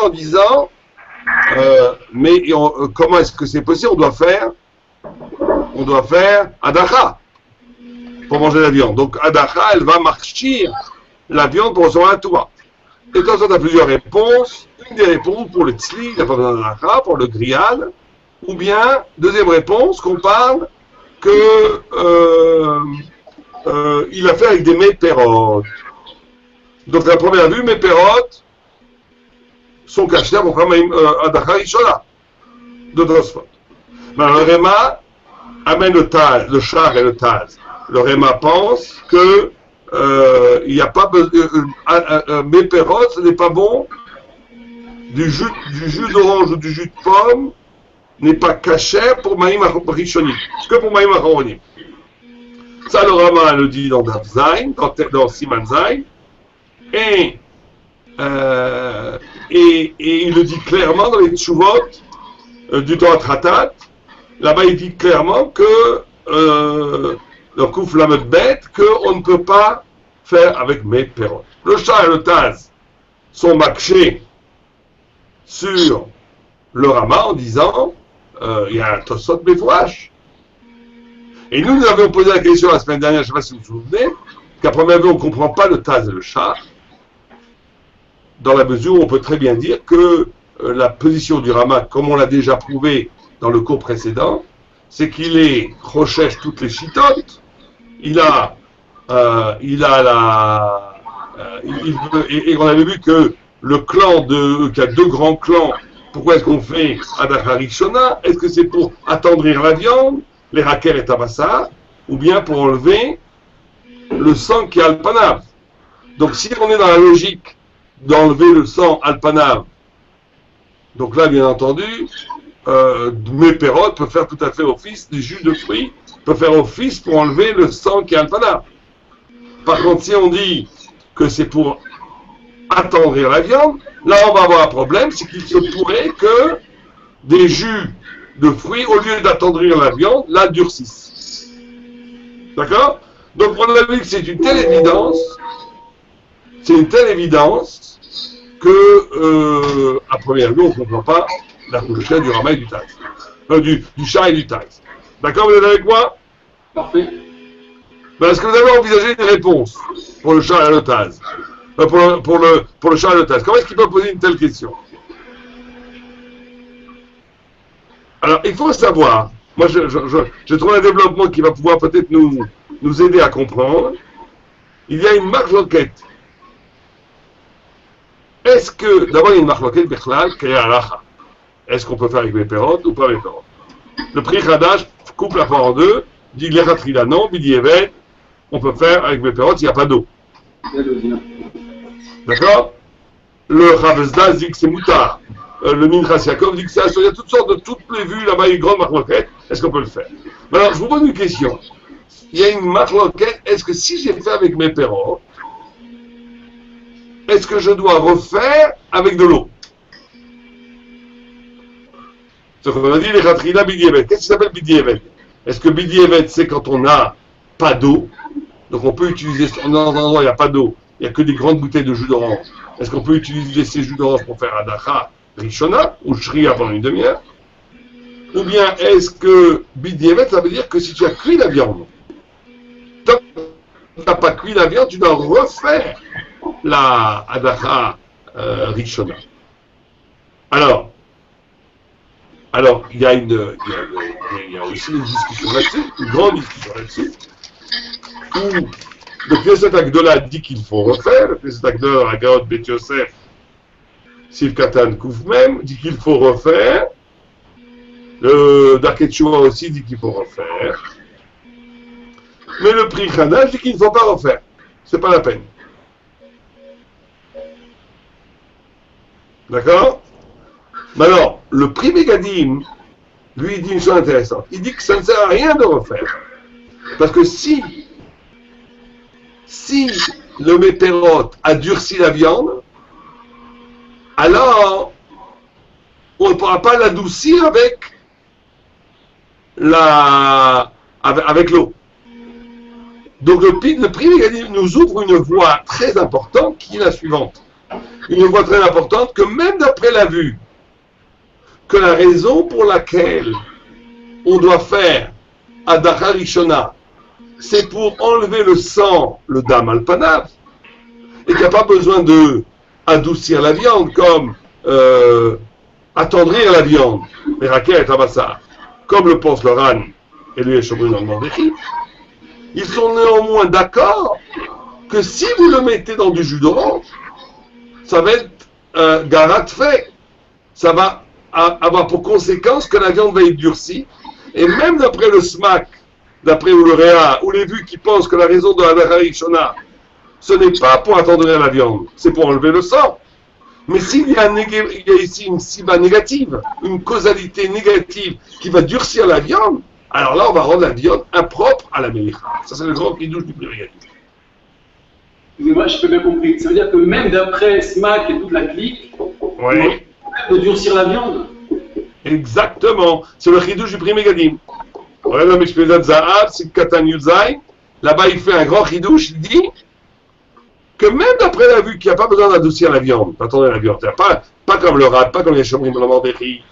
en disant comment est-ce que c'est possible? On doit faire Adacha pour manger la viande. Donc Adacha, elle va marcher la viande pour recevoir un Touma. Et quand on a plusieurs réponses, une des réponses pour le tzli, il n'y a pas besoin d'Adacha, pour le grillade, ou bien, deuxième réponse, qu'on parle que il a fait avec des méperotes. Donc la première vue, méperotes sont cachés pour faire Adacha Rishona de Tosfot. Mais le Réma amène le Taz, le char et le Taz. Le Réma pense que il n'y a pas méperotes, ce n'est pas bon. Du jus d'orange ou du jus de pomme n'est pas caché pour Maïm Rishonim, que pour Maïm Acharonim. Ça, le Rama le dit dans Daf Zayin, dans Siman Zayin, et il le dit clairement dans les Tshuvot du Torah Tratat. Là-bas, il dit clairement que le Kouf Lamed Bet, qu'on ne peut pas faire avec mes pérotes. Le chat et le Taz sont makshés sur le Rama en disant il y a un Tosot Mefouach. Et nous avions posé la question la semaine dernière, je ne sais pas si vous vous souvenez, qu'à première vue, on ne comprend pas le Taz et le chat, dans la mesure où on peut très bien dire que la position du Rama, comme on l'a déjà prouvé dans le cours précédent, c'est qu'il est rochèche toutes les chitotes, et on avait vu que le clan qu'il y a deux grands clans. Pourquoi est-ce qu'on fait Adacha Rishona? Est-ce que c'est pour attendrir la viande, les raquels et tabassa, ou bien pour enlever le sang qui est alpanav? Donc si on est dans la logique d'enlever le sang alpanav, donc là bien entendu, mes pérotes peuvent faire tout à fait office, des jus de fruits peuvent faire office pour enlever le sang qui est alpanav. Par contre, si on dit que c'est pour attendrir la viande, là on va avoir un problème, c'est qu'il se pourrait que des jus de fruits, au lieu d'attendrir la viande, la durcissent. D'accord? Donc on a vu que c'est une telle évidence, que à première vue on ne comprend pas la couche du Rama et du Taz. Du chat et du Taz. D'accord, vous êtes avec moi? Parfait. Ben, est-ce que vous avez envisagé une réponse pour le chat et le Taz? Pour le chat et le Taz. Comment est-ce qu'il peut poser une telle question? Alors, il faut savoir, moi je trouve un développement qui va pouvoir peut-être nous aider à comprendre. Il y a une marloquette. Est-ce que, d'abord il y a une marloquette Bechlal, qui est halacha. Est-ce qu'on peut faire avec mes pérotes ou pas mes pérotes? Le prix Khadash coupe la part en deux, dit l'Echatrila non, Bidi Evet, on peut faire avec mes pérotes s'il n'y a pas d'eau. D'accord? Le Chavesda dit que c'est moutard. Le Minchas Yaakov dit que c'est assuré. Il y a toutes sortes de toutes les vues là-bas, il y a une grande marloquette. Est-ce qu'on peut le faire? Alors, je vous pose une question. Il y a une marloquette. Est-ce que si j'ai fait avec mes pérotes, est-ce que je dois refaire avec de l'eau? Ce qu'on a dit, les Khatrina Bidi Evet. Qu'est-ce qui s'appelle Bidi Evet? Est-ce que Bidi Evet, c'est quand on n'a pas d'eau? Donc on peut utiliser, dans un endroit où il n'y a pas d'eau, il n'y a que des grandes bouteilles de jus d'orange. Est-ce qu'on peut utiliser ces jus d'orange pour faire Adacha Rishona, ou Shri avant une demi-heure? Ou bien est-ce que Bidi Evet, ça veut dire que si tu as cuit la viande, tant que tu n'as pas cuit la viande, tu dois refaire la Adacha Rishona. Alors, il y a aussi une discussion là-dessus, une grande discussion là-dessus, où le Knesset Agdola dit qu'il faut refaire, le Knesset Agdola, Agaot Bet Yosef, Siv Katan Kouf même, dit qu'il faut refaire, le Darket Shuvah aussi dit qu'il faut refaire, mais le prix Khadash dit qu'il ne faut pas refaire, c'est pas la peine. D'accord? Mais alors, le prix Megadim, lui, il dit une chose intéressante. Il dit que ça ne sert à rien de refaire. Parce que si le métérote a durci la viande, alors on ne pourra pas l'adoucir avec l'eau. Donc le prix Megadim nous ouvre une voie très importante qui est la suivante. une voie très importante, que même d'après la vue, que la raison pour laquelle on doit faire Adara Rishona, c'est pour enlever le sang, le dam al panav, et qu'il n'y a pas besoin de adoucir la viande, comme attendrir la viande, les raquettes à Bassar, comme le pense le Ran et le Yeshomrim dans le Mordechai. Ils sont néanmoins d'accord que si vous le mettez dans du jus d'orange, ça va être garat fait. Ça va avoir pour conséquence que la viande va être durcie. Et même d'après le SMAC, d'après le Réa, ou les vues qui pensent que la raison de la Hadara Rishona, ce n'est pas pour attendrir la viande, c'est pour enlever le sang. Mais s'il y a ici une siba négative, une causalité négative qui va durcir la viande, alors là, on va rendre la viande impropre à la mélicha. Ça, c'est le grand kiddush du Pri Megadim. Excusez-moi, je n'ai pas bien compris. Ça veut dire que même d'après SMAC et toute la clique, oui, on peut durcir la viande. Exactement. C'est le kiddush du Pri Megadim. Regarde la Mishpezat Zahav, c'est Katan Yuzai. Là-bas, il fait un grand kiddush. Il dit que même d'après la vue, qu'il n'y a pas besoin d'adoucir la viande, attendez la viande, pas comme le rat, pas comme les Shomrim, le Mordechai,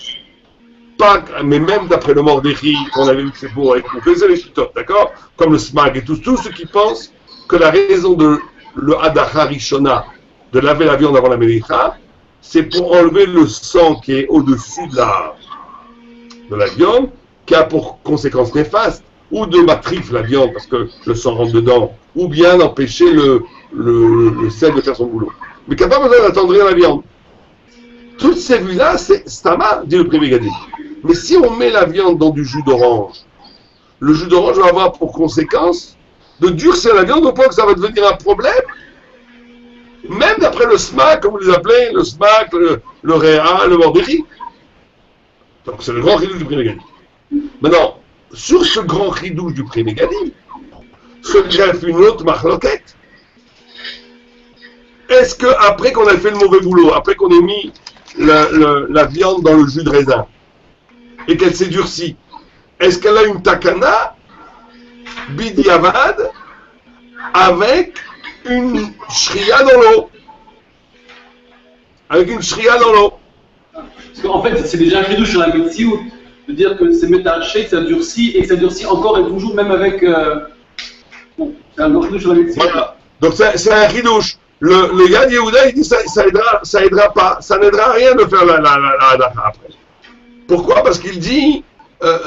mais même d'après le Mordechai, qu'on avait vu que c'est pour, on faisait les chitotes, d'accord? Comme le Smag et tous ceux qui pensent que la raison de le Hadara Rishona, de laver la viande avant la Mélicha, c'est pour enlever le sang qui est au-dessus de la viande, qui a pour conséquence néfaste, ou de matrif la viande, parce que le sang rentre dedans, ou bien d'empêcher le sel de faire son boulot. Mais qui n'a pas besoin d'attendrir la viande. Toutes ces vues-là, c'est stama, dit le Pri Megadim. Mais si on met la viande dans du jus d'orange, le jus d'orange va avoir pour conséquence de durcir la viande au point que ça va devenir un problème. Même d'après le SMAC, comme vous les appelez, le SMAC, le Réa, le Mordechai. Donc c'est le grand ridouche du Pri Megadim. Maintenant, sur ce grand ridouche du Pri Megadim, se greffe une autre machloquette. Est-ce qu'après qu'on a fait le mauvais boulot, après qu'on ait mis la viande dans le jus de raisin, et qu'elle s'est durcie, est-ce qu'elle a une takana, bidiavad, avec une shria dans l'eau? Avec une shria dans l'eau. Parce qu'en fait, c'est déjà un ridouche sur la médecine, de dire que c'est métaché, que ça durcit, et que ça durcit encore et toujours, même avec... Bon, c'est un grand ridouche sur la médecine. Voilà. Donc c'est un ridouche. Le Yad Yehuda, il dit ça aidera pas, ça n'aidera à rien de faire la hadara après. Pourquoi? Parce qu'il dit,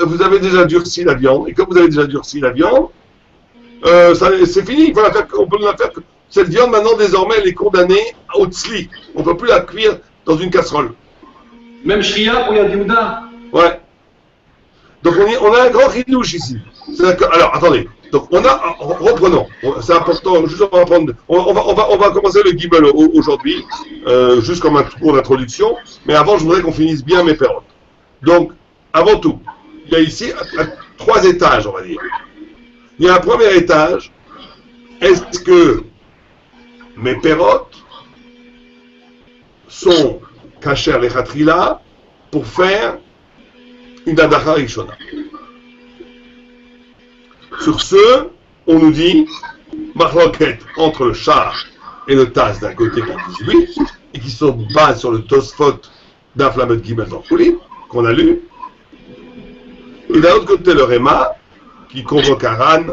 vous avez déjà durci la viande, et comme vous avez déjà durci la viande, c'est fini, on peut la faire. Cette viande, maintenant, désormais, elle est condamnée au tzli. On ne peut plus la cuire dans une casserole. Même Shria pour Yad Yehuda. Ouais. Donc on a un grand ridouche ici. Alors, attendez. Donc reprenons. C'est important. Juste on va commencer le Gimel aujourd'hui, juste comme un cours d'introduction. Mais avant, je voudrais qu'on finisse bien mes pérotes. Donc, avant tout, il y a ici 3 étages, on va dire. Il y a un premier étage. Est-ce que mes pérotes sont cachées à l'Echatrila pour faire une Hadara Rishona? Sur ce, on nous dit machloket entre le char et le tas d'un côté qui disent oui, et qui sont basés sur le Tosfot d'Inflamet Gimel dans Koulim, qu'on a lu, et d'un autre côté le Réma, qui convoque un Ran,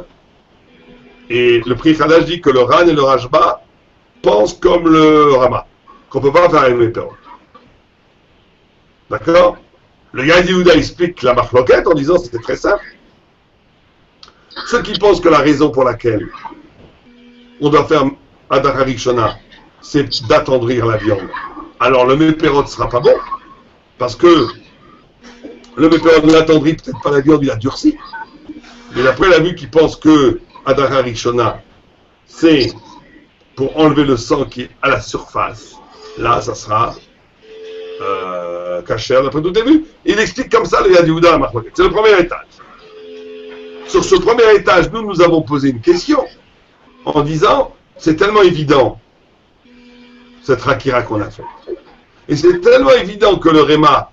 et le Pri Chadash dit que le Ran et le Rashba pensent comme le Rama, qu'on ne peut pas faire avec les pérotes. D'accord? Le Yad Yehuda explique la machloket en disant c'était très simple. Ceux qui pensent que la raison pour laquelle on doit faire Hadara Rishona, c'est d'attendrir la viande, alors le mépérot ne sera pas bon, parce que le mépérot ne l'attendrit peut-être pas la viande, il a durci. Mais d'après la vue qui pense que Hadara Rishona, c'est pour enlever le sang qui est à la surface, là, ça sera caché d'après tout début. Il explique comme ça le Yad Yehuda à Machloket. C'est le premier étage. Sur ce premier étage, nous avons posé une question en disant, c'est tellement évident, cette Rakira qu'on a faite. Et c'est tellement évident que le Réma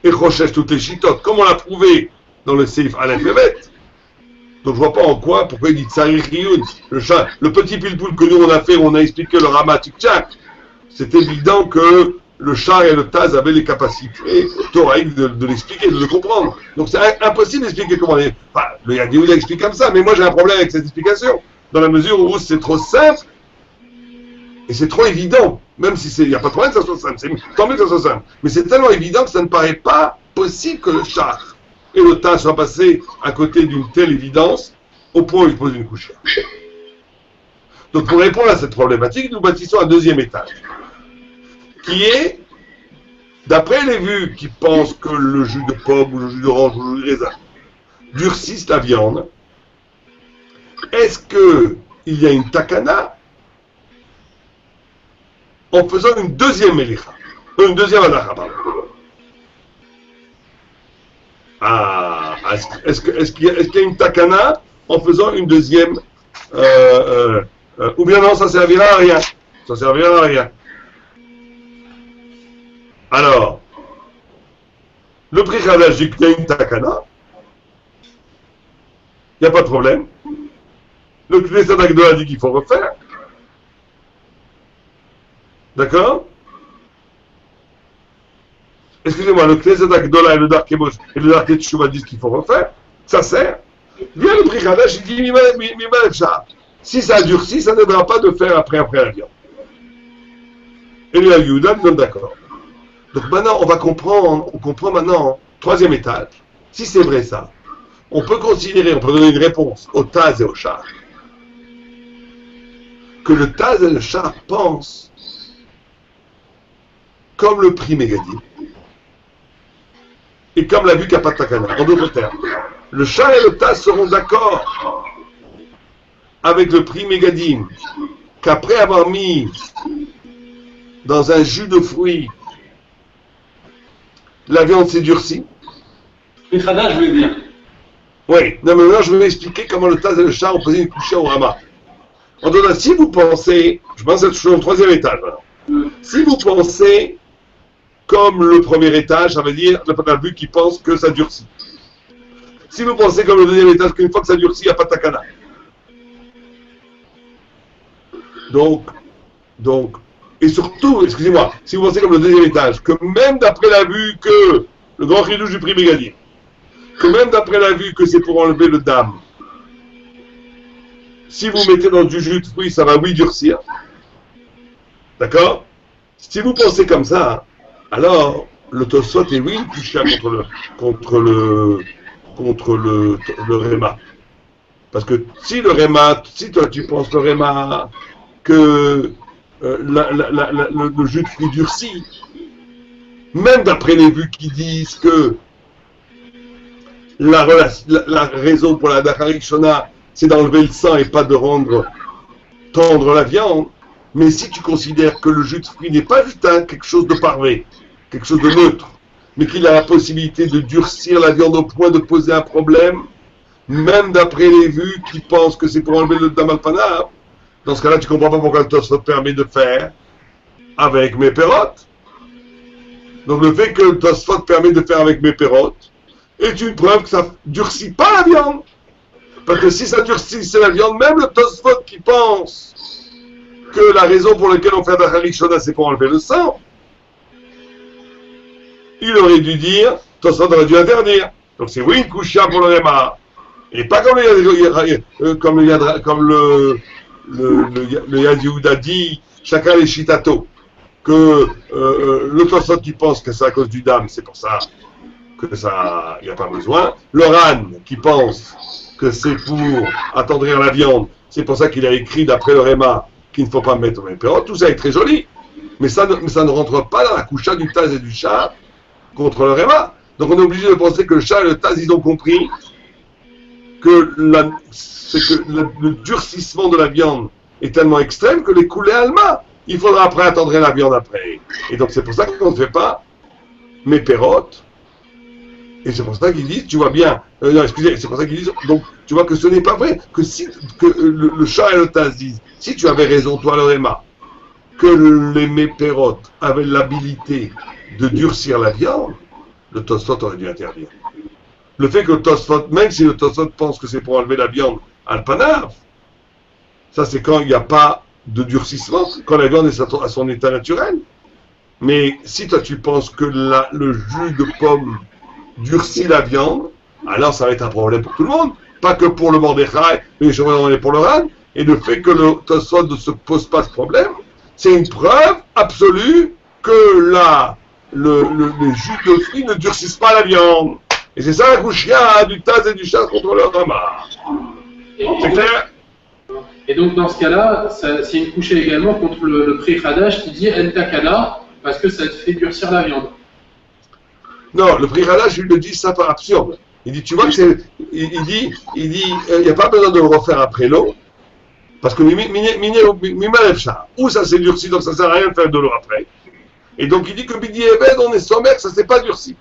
et Rochesh toutes les chitotes, comme on l'a prouvé dans le Seif Aleph et Bet, Donc je vois pas en quoi, pourquoi il dit Tsarich Riyun, le chat, le petit pilpoul que nous on a fait, où on a expliqué le Rama Tchik-Tchak, c'est évident que le char et le Taz avaient les capacités thoraïques de l'expliquer, de le comprendre. Donc c'est impossible d'expliquer comment les... Enfin, le Yadioula explique comme ça, mais moi j'ai un problème avec cette explication, dans la mesure où c'est trop simple, et c'est trop évident, même si il n'y a pas de problème que ça soit simple, tant mieux que ça soit simple, mais c'est tellement évident que ça ne paraît pas possible que le char et le Taz soient passés à côté d'une telle évidence, au point où il pose une couche. Donc pour répondre à cette problématique, nous bâtissons un deuxième étage, qui est, d'après les vues qui pensent que le jus de pomme ou le jus d'orange ou le jus de raisin durcissent la viande, est-ce qu'il y a une takana en faisant une deuxième melicha, une deuxième anacha, pardon. Ah, est-ce qu'il y a une takana en faisant une deuxième ou bien non, ça servira à rien. Ça servira à rien. Alors, le prix Khadash dit qu'il y a une takana, il n'y a pas de problème. Le Knesset Agdola dit qu'il faut refaire. D'accord? Excusez-moi, le Knesset Agdola et le Dark Emos et le Dark Teshuvah disent qu'il faut refaire. Ça sert. Bien le prix Khadash, il dit si ça durcit, ça n'aidera pas de faire après la viande. Et le Yehuda nous donne d'accord. Donc maintenant, on comprend maintenant, troisième étage, si c'est vrai ça, on peut donner une réponse au Taz et au Char, que le Taz et le Char pensent comme le prix Mégadim, et comme l'a vu Kapatakana. En d'autres termes, le Char et le Taz seront d'accord avec le prix Mégadim, qu'après avoir mis dans un jus de fruits, la viande s'est durcie. Les Khadash, je voulais dire. Oui, non, mais maintenant je vais expliquer comment le Taz et le Char ont posé une couche au Rama. En tout cas, si vous pensez, je pense que c'est au troisième étage maintenant. Si vous pensez comme le premier étage, ça veut dire le Patabu qui pense que ça durcit. Si vous pensez comme le deuxième étage, qu'une fois que ça durcit, il n'y a pas de takana. Donc, et surtout, excusez-moi, si vous pensez comme le deuxième étage, que même d'après la vue que, le grand ridouche du prix Mégadim, que même d'après la vue que c'est pour enlever le dam, si vous mettez dans du jus de fruits, ça va oui durcir. D'accord? Si vous pensez comme ça, alors le Tosfot est oui couché contre le Réma. Parce que si le Réma, si toi tu penses le Réma que le jus de fruits durcit, même d'après les vues qui disent que la raison pour la Dacharishona, c'est d'enlever le sang et pas de rendre tendre la viande, mais si tu considères que le jus de fruits n'est pas juste quelque chose de parfait, quelque chose de neutre, mais qu'il a la possibilité de durcir la viande au point de poser un problème, même d'après les vues qui pensent que c'est pour enlever le damalpanav, dans ce cas-là, tu ne comprends pas pourquoi le Tosfot permet de faire avec mes pérotes. Donc le fait que le Tosfot permet de faire avec mes pérotes est une preuve que ça ne durcit pas la viande. Parce que si ça durcissait la viande, même le Tosfot qui pense que la raison pour laquelle on fait la Harishona, c'est pour enlever le sang, il aurait dû dire, Tosfot aurait dû interdire. Donc c'est oui une coucha pour le Réma. Et pas comme le Yad Yehuda dit, chacun les chitato, que le Tosfot qui pense que c'est à cause du dam, c'est pour ça que ça, il n'y a pas besoin. Le Ran qui pense que c'est pour attendrir la viande, c'est pour ça qu'il a écrit d'après le Réma qu'il ne faut pas mettre au même période. Tout ça est très joli, mais ça ne rentre pas dans la coucha du Taz et du Char contre le Réma. Donc on est obligé de penser que le Char et le Taz, ils ont compris que le durcissement de la viande est tellement extrême que les coulées alma, il faudra après attendrir la viande après. Et donc c'est pour ça qu'on ne fait pas mes pérotes. Et c'est pour ça qu'ils disent, tu vois bien, non, excusez, c'est pour ça qu'ils disent, donc tu vois que ce n'est pas vrai, que si le Char et le Taz disent, si tu avais raison, toi le Réma, que les mépérotes avaient l'habilité de durcir la viande, le Tosfot aurait dû interdire. le fait que le Tosfot, même si le Tosfot pense que c'est pour enlever la viande à l'panav, ça c'est quand il n'y a pas de durcissement, quand la viande est à son état naturel. Mais si toi tu penses que le jus de pomme durcit la viande, alors ça va être un problème pour tout le monde, pas que pour le Mordechai, mais pour le Ran. Et le fait que le Tosfot ne se pose pas ce problème, c'est une preuve absolue que les jus de fruits ne durcissent pas la viande. Et c'est ça la couchia du Taz et du Shas contre le Rama. C'est clair? Et donc dans ce cas-là, c'est une couchia également contre le Pri Hadash qui dit En Takana, parce que ça te fait durcir la viande. Non, le Pri Hadash, il le dit ça par absurde. Il dit, tu vois que c'est. Il dit, il n'y a pas besoin de le refaire après l'eau, parce que ou ça s'est durci, donc ça ne sert à rien de faire de l'eau après. Et donc il dit que Bidi Eved, on est sommaire, ça ne s'est pas durci.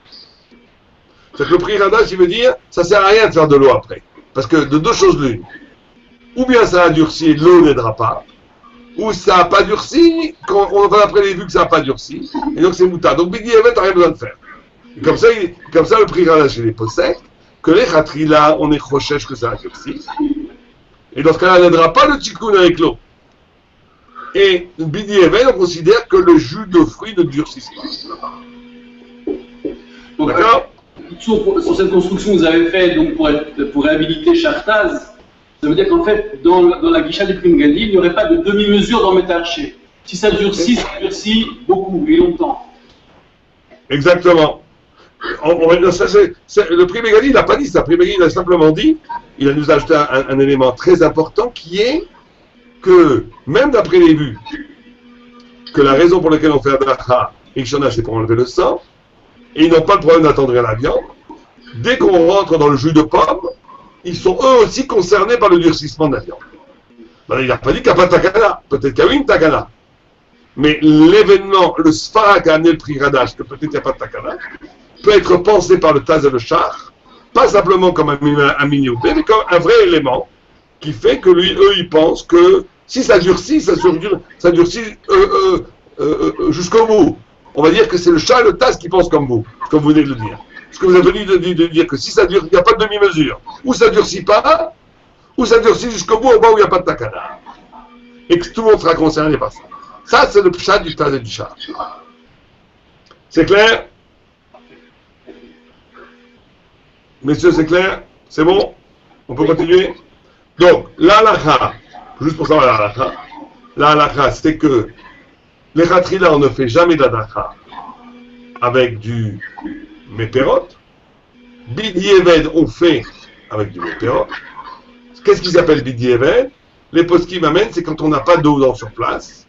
C'est que le Pri Hadash, il veut dire, ça ne sert à rien de faire de l'eau après. Parce que de deux choses l'une. Ou bien ça a durci, l'eau n'aidera pas. Ou ça n'a pas durci, on va après les vues que ça n'a pas durci. Et donc c'est moutard. Donc Bidi Eved, tu n'as rien besoin de faire. Et comme ça, le Pri Hadash, il est possède, que les Khatrila, on est crochèche que ça a durci. Et dans ce cas-là, n'aidera pas le tikkun avec l'eau. Et Bidi Eved, on considère que le jus de fruits ne durcisse pas. D'accord? Sur cette construction que vous avez faite donc pour réhabiliter Shartaz, ça veut dire qu'en fait, dans la guicha du Pri Megadim, il n'y aurait pas de demi-mesure dans Metarché. Si ça durcit beaucoup et longtemps. Exactement. Le Pri Megadim, il n'a pas dit ça. Le Pri Megadim, il a simplement dit, il a nous ajouté un élément très important qui est que, même d'après les vues, que la raison pour laquelle on fait Adacha et Kshana, c'est pour enlever le sang, et ils n'ont pas le problème d'attendrir la viande, dès qu'on rentre dans le jus de pomme, ils sont eux aussi concernés par le durcissement de la viande. Ben, il n'a pas dit qu'il n'y a pas de takana, peut-être qu'il y a une takana. Mais l'événement, le sfara qui a amené le Pri Hadash, que peut-être qu'il n'y a pas de takana, peut être pensé par le Taz et le Shach, pas simplement comme un mini-oubé, mais comme un vrai élément qui fait que eux, ils pensent que si ça durcit, ça durcit jusqu'au bout. On va dire que c'est le Shach et le Taz qui pensent comme vous venez de le dire. Ce que vous avez venu de dire que si ça dure, il n'y a pas de demi-mesure. Ou ça durcit pas, ou ça durcit jusqu'au bout, au bas où il n'y a pas de takana. Et que tout le monde sera concerné par ça. Ça, c'est le pshat du Taz et du Shach. C'est clair? Messieurs, c'est clair? C'est bon? On peut continuer? Donc, la halakha, juste pour savoir la halakha, c'est que les Khatrila, on ne fait jamais d'adacha avec du méperot. Bidi Eved, on fait avec du méperot. Qu'est-ce qu'ils appellent Bidi Eved? Les poskim m'amènent, c'est quand on n'a pas d'eau sur place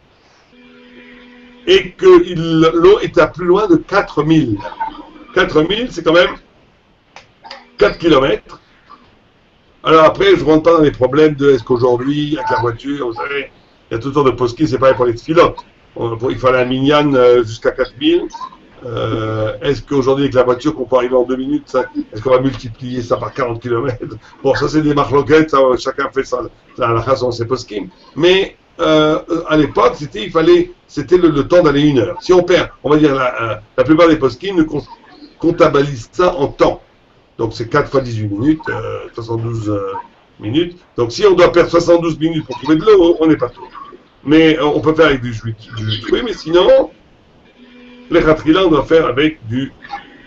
et que l'eau est à plus loin de 4000. 4000, c'est quand même 4 km. Alors après, je ne rentre pas dans les problèmes de est-ce qu'aujourd'hui, avec la voiture, vous savez, il y a toutes sortes de poskim, c'est pareil pour les tfilotes. Il fallait un minyan jusqu'à 4000. Est-ce qu'aujourd'hui, avec la voiture, qu'on peut arriver en 2 minutes, est-ce qu'on va multiplier ça par 40 km? Bon, ça, c'est des marloquettes, chacun fait ça, à la raison, c'est poskim. Mais à l'époque, c'était le temps d'aller 1 heure. Si on perd, on va dire, la plupart des poskim nous comptabilisent ça en temps. Donc, c'est 4 fois 18 minutes, 72 minutes. Donc, si on doit perdre 72 minutes pour trouver de l'eau, on n'est pas tout. Mais on peut faire avec du jus de fruits, mais sinon, les Khatrila, on doit faire avec de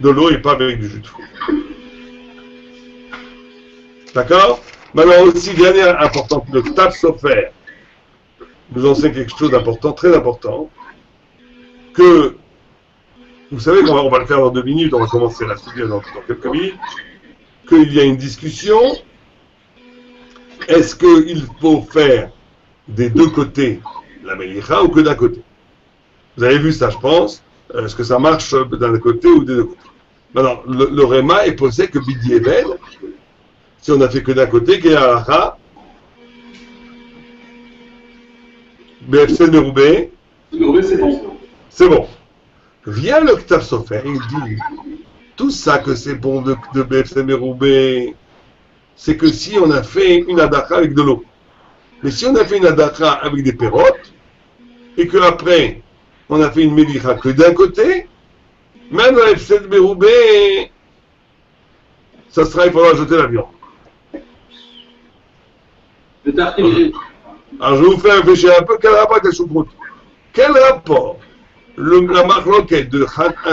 l'eau et pas avec du jus de fruits. D'accord? Maintenant aussi, dernière importante, le Ktav Sofer nous enseigne quelque chose d'important, très important, que, vous savez qu'on va le faire dans 2 minutes, on va commencer la studio dans quelques minutes, qu'il y a une discussion, est-ce qu'il faut faire des deux côtés la Melicha ou que d'un côté? Vous avez vu ça, je pense. Est-ce que ça marche d'un côté ou des deux côtés? Maintenant, le Réma est posé que Bidi Eved, si on a fait que d'un côté, qu'il y a Halacha, BFC Meroubé, c'est bon. C'est bon. Vient le Ktav Sofer, il dit tout ça que c'est bon de BFC Meroubé, c'est que si on a fait une Adacha avec de l'eau. Mais si on a fait une Adacha avec des pérotes, et qu'après, on a fait une Melicha que d'un côté, même dans l'Efsed Meroubé, ça sera, il faudra jeter la viande. Le tartine. Alors je vous fais réfléchir un peu, quel rapport avec la choucroute? Quel rapport la marloquette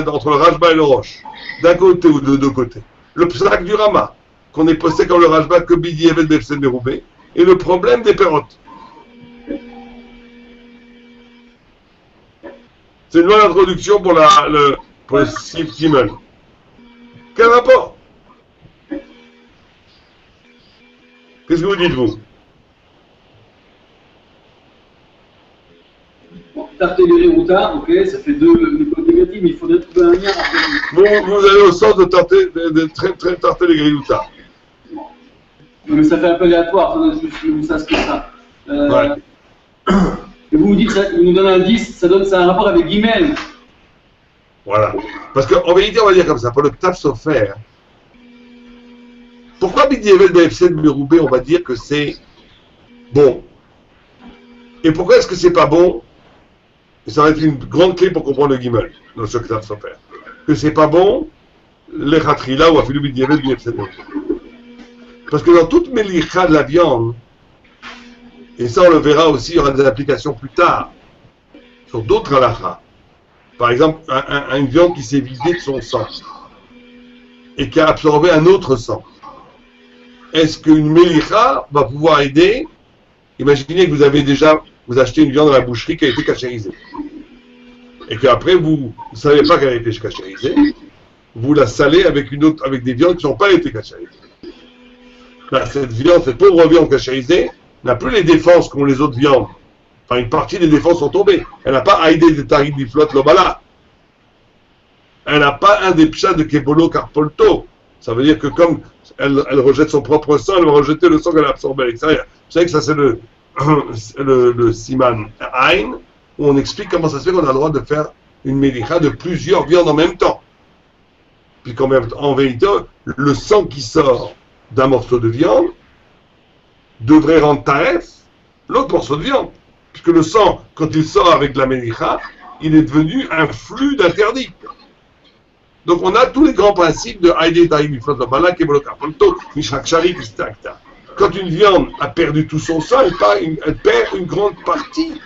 entre le Rajba et le Roche, d'un côté ou de deux côtés, le psak du Rama, qu'on est posté comme le Rajba que Bidi Eved Befsed Meroubé, et le problème des pérotes. C'est une bonne introduction pour le Sif Gimel. Quel rapport? Qu'est-ce que vous dites, vous? Tartéléré Routa, ok, ça fait deux côtés négatifs, mais il faudrait trouver un lien. Vous allez au sens de très tartéléré Routa. Mais ça fait un peu aléatoire, ça se fait ça. Ouais. Et vous dites, vous nous donnez un 10, ça a un rapport avec Guimel. Voilà. Parce qu'en vérité, on va dire comme ça, pour le Ktav Sofer, pourquoi Bidi Eved Befsed Meroubé, on va dire que c'est bon? Et pourquoi est-ce que c'est pas bon? Et ça va être une grande clé pour comprendre le Gimel, dans ce Ktav Sofer. Que c'est pas bon, les Khatrila ou Afilu Bidi Eved Befsed Meroubé. Parce que dans toute Melicha de la viande, et ça on le verra aussi, il y aura des applications plus tard, sur d'autres halachas. Par exemple, une viande qui s'est vidée de son sang et qui a absorbé un autre sang. Est-ce qu'une Melicha va pouvoir aider? Imaginez que vous achetez une viande à la boucherie qui a été cachérisée. Et qu'après, vous ne savez pas qu'elle a été cachérisée. Vous la salez avec des viandes qui n'ont pas été cachérisées. Là, cette pauvre viande cachérisée, n'a plus les défenses qu'ont les autres viandes. Enfin, une partie des défenses sont tombées. Elle n'a pas aidé des taris du flotte lobala. Elle n'a pas un des pshas de Kebolo Karpolto. Ça veut dire que comme elle rejette son propre sang, elle va rejeter le sang qu'elle a absorbé à l'extérieur. Vous savez que ça, c'est le Siman Ain, où on explique comment ça se fait qu'on a le droit de faire une mélicha de plusieurs viandes en même temps. Puis en vérité, le sang qui sort d'un morceau de viande devrait rendre taef l'autre morceau de viande. Puisque le sang, quand il sort avec de la mélicha, il est devenu un flux d'interdit. Donc on a tous les grands principes de Haïdé Taïm, Iflot, Kebolo Karpolto, Mishrak Sharik, etc. Quand une viande a perdu tout son sang, elle perd une grande partie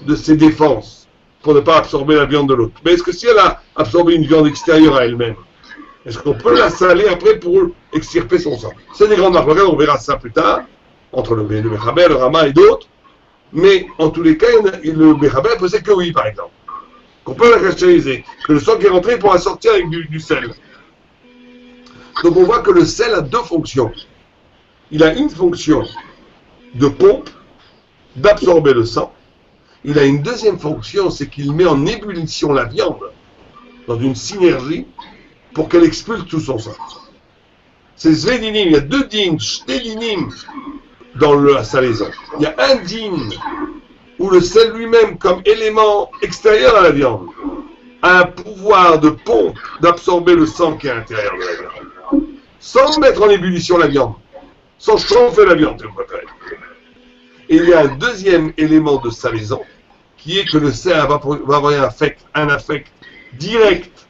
de ses défenses pour ne pas absorber la viande de l'autre. Mais est-ce que si elle a absorbé une viande extérieure à elle-même, est-ce qu'on peut la saler après pour extirper son sang? C'est des grandes marques. On verra ça plus tard, entre le Mechaber, le Rama et d'autres. Mais en tous les cas, le Mechaber faisait que oui, par exemple. Qu'on peut la cachériser. Que le sang qui est rentré pourra sortir avec du sel. Donc on voit que le sel a deux fonctions. Il a une fonction de pompe, d'absorber le sang. Il a une deuxième fonction, c'est qu'il met en ébullition la viande dans une synergie pour qu'elle expulse tout son sang. C'est Zvedinim, il y a deux din, Shtedinim dans la salaison. Il y a un din où le sel lui-même, comme élément extérieur à la viande, a un pouvoir de pompe, d'absorber le sang qui est à l'intérieur de la viande, sans mettre en ébullition la viande, sans chauffer la viande, si vous préférez. Et il y a un deuxième élément de salaison, qui est que le sel va avoir un affect direct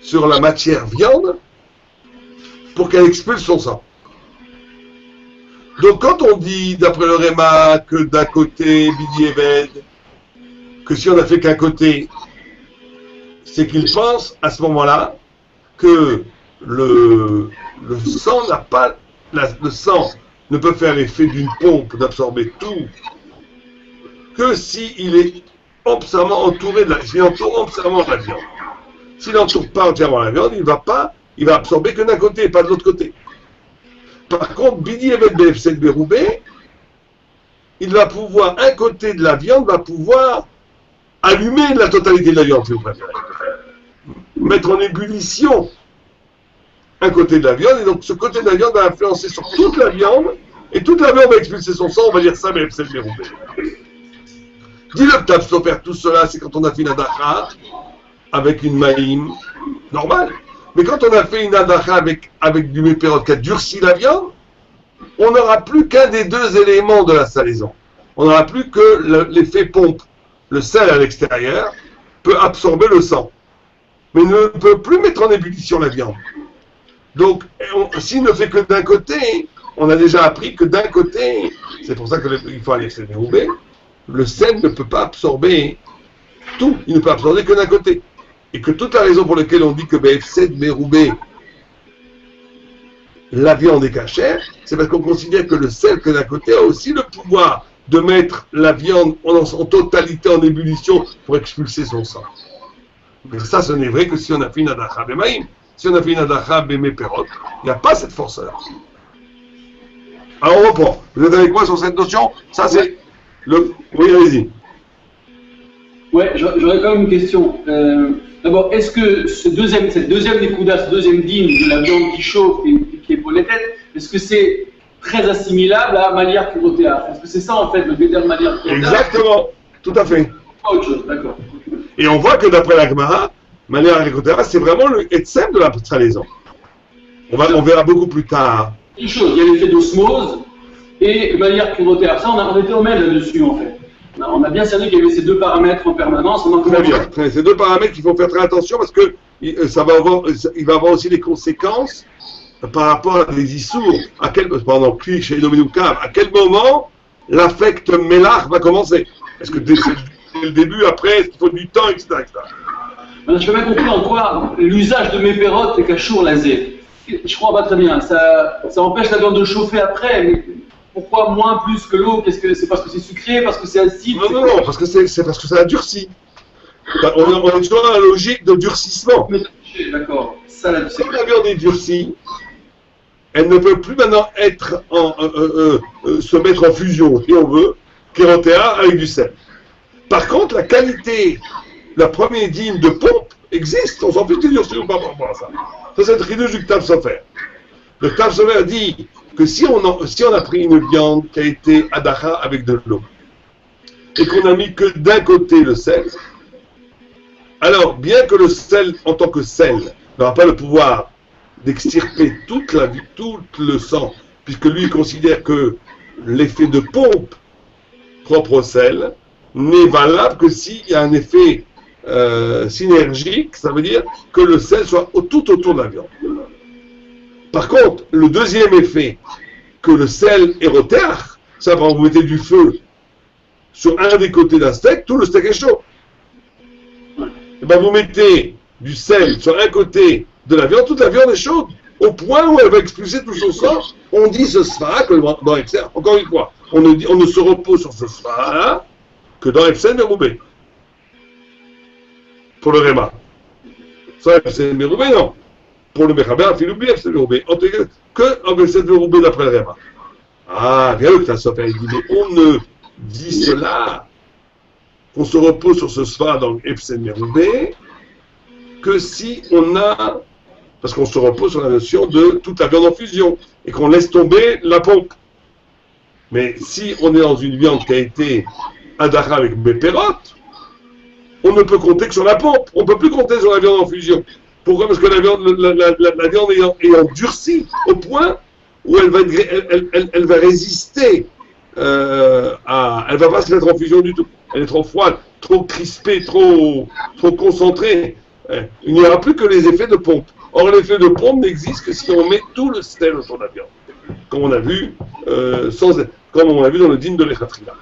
sur la matière viande, pour qu'elle expulse son sang. Donc quand on dit, d'après le Réma, que d'un côté, Bidi Eved, que si on n'a fait qu'un côté, c'est qu'il pense à ce moment-là que le sang n'a pas, le sang ne peut faire l'effet d'une pompe d'absorber tout que s'il est entièrement entouré de la, s'il entoure entièrement de la viande. S'il n'entoure pas entièrement la viande, il va absorber que d'un côté et pas de l'autre côté. Par contre, Bidi Eved Befsed Meroubé, il va pouvoir, un côté de la viande va pouvoir allumer la totalité de la viande, si vous préférez. Mettre en ébullition un côté de la viande, et donc ce côté de la viande va influencer sur toute la viande, et toute la viande va expulser son sang, on va dire ça, Befsed Meroubé. Dis le Ktav Sofer, tout cela, c'est quand on a fait une adacha avec une maïm normale. Mais quand on a fait une adacha avec du mépérot qui a durci la viande, on n'aura plus qu'un des deux éléments de la salaison. On n'aura plus que l'effet pompe. Le sel à l'extérieur peut absorber le sang, mais ne peut plus mettre en ébullition la viande. Donc, s'il ne fait que d'un côté, on a déjà appris que d'un côté, c'est pour ça qu'il faut aller FSN Meroubé, le sel ne peut pas absorber tout, il ne peut absorber que d'un côté. Et que toute la raison pour laquelle on dit que FSN Meroubé, la viande est cachère, c'est parce qu'on considère que le sel que d'un côté a aussi le pouvoir de mettre la viande en totalité en ébullition pour expulser son sang. Mais ça, ce n'est vrai que si on a fait une adacha b'maïm. Si on a fait une adacha b'meperot, il n'y a pas cette force-là. Alors on reprend. Vous êtes avec moi sur cette notion? Ça c'est le... Oui, allez-y. Ouais, j'aurais quand même une question. D'abord, est-ce que cette deuxième Nekuda, ce deuxième dîme de la viande qui chauffe et qui est pour les têtes, est-ce que c'est très assimilable à Maliar Kurotéa? Est-ce que c'est ça en fait le Béder Maliar Kurotéa? Exactement, tout à fait. Pas autre chose, d'accord. Et on voit que d'après la Gemara, Maliar Kurotéa, c'est vraiment le etsem de la salaison. On verra beaucoup plus tard. Une chose, il y a l'effet d'osmose et Maliar Kurotéa. Ça, on était au mail là-dessus en fait. On a bien cerné qu'il y avait ces deux paramètres en permanence. Très bien. Ces deux paramètres qu'il faut faire très attention parce que il va avoir aussi des conséquences par rapport à des issours. Pendant que chez Dominoukav, à quel moment l'affect Mélach va commencer? Est-ce que dès le début, après, est-ce qu'il faut du temps, etc. Je peux bien comprendre en quoi l'usage de mes pérotes est cachour lasé. Je crois pas très bien. Ça empêche la viande de chauffer après, mais pourquoi moins plus que l'eau? Qu'est-ce que c'est parce que c'est sucré, parce que c'est acide? Non, parce que c'est parce que ça a durci. On est toujours dans la logique de durcissement. D'accord. Si la viande est durcie, elle ne peut plus maintenant être se mettre en fusion, si on veut, kérotéa avec du sel. Par contre, la qualité, la première dîme de pompe existe. On s'en fiche de durcir ou pas par rapport à ça. Ça, c'est le tridouche du Ktav Sofer. Le Ktav Sofer dit que si on a pris une viande qui a été adacha avec de l'eau, et qu'on a mis que d'un côté le sel, alors bien que le sel, en tant que sel, n'aura pas le pouvoir d'extirper tout le sang, puisque lui considère que l'effet de pompe propre au sel n'est valable que s'il y a un effet synergique, ça veut dire que le sel soit tout autour de la viande. Par contre, le deuxième effet, que le sel est rotéach, ça, quand vous mettez du feu sur un des côtés d'un steak, tout le steak est chaud. Et bien, vous mettez du sel sur un côté de la viande, toute la viande est chaude, au point où elle va expulser tout son sang. On dit ce sera que dans Epsen, encore une fois, on ne se repose sur ce sera que dans Epsen Meroubé. Pour le Réma. Ça, Epsen Meroubé, non. Pour le Mechaber, il oublie Epsen Meroubé. En tout cas, que en Epsen Meroubé d'après le Réma. Ah, bien que ça soit fait, il dit, mais on ne dit cela, qu'on se repose sur ce sera dans Epsen Meroubé, que si on a, parce qu'on se repose sur la notion de toute la viande en fusion, et qu'on laisse tomber la pompe. Mais si on est dans une viande qui a été adara avec béperote, on ne peut compter que sur la pompe. On ne peut plus compter sur la viande en fusion. Pourquoi? Parce que la viande ayant durci au point où elle va résister elle ne va pas se mettre en fusion du tout. Elle est trop froide, trop crispée, trop concentrée. Il n'y aura plus que les effets de pompe. Or, l'effet de pompe n'existe que si on met tout le sel autour de la viande. Comme on a vu, comme on a vu dans le dîme de l'Echatrila.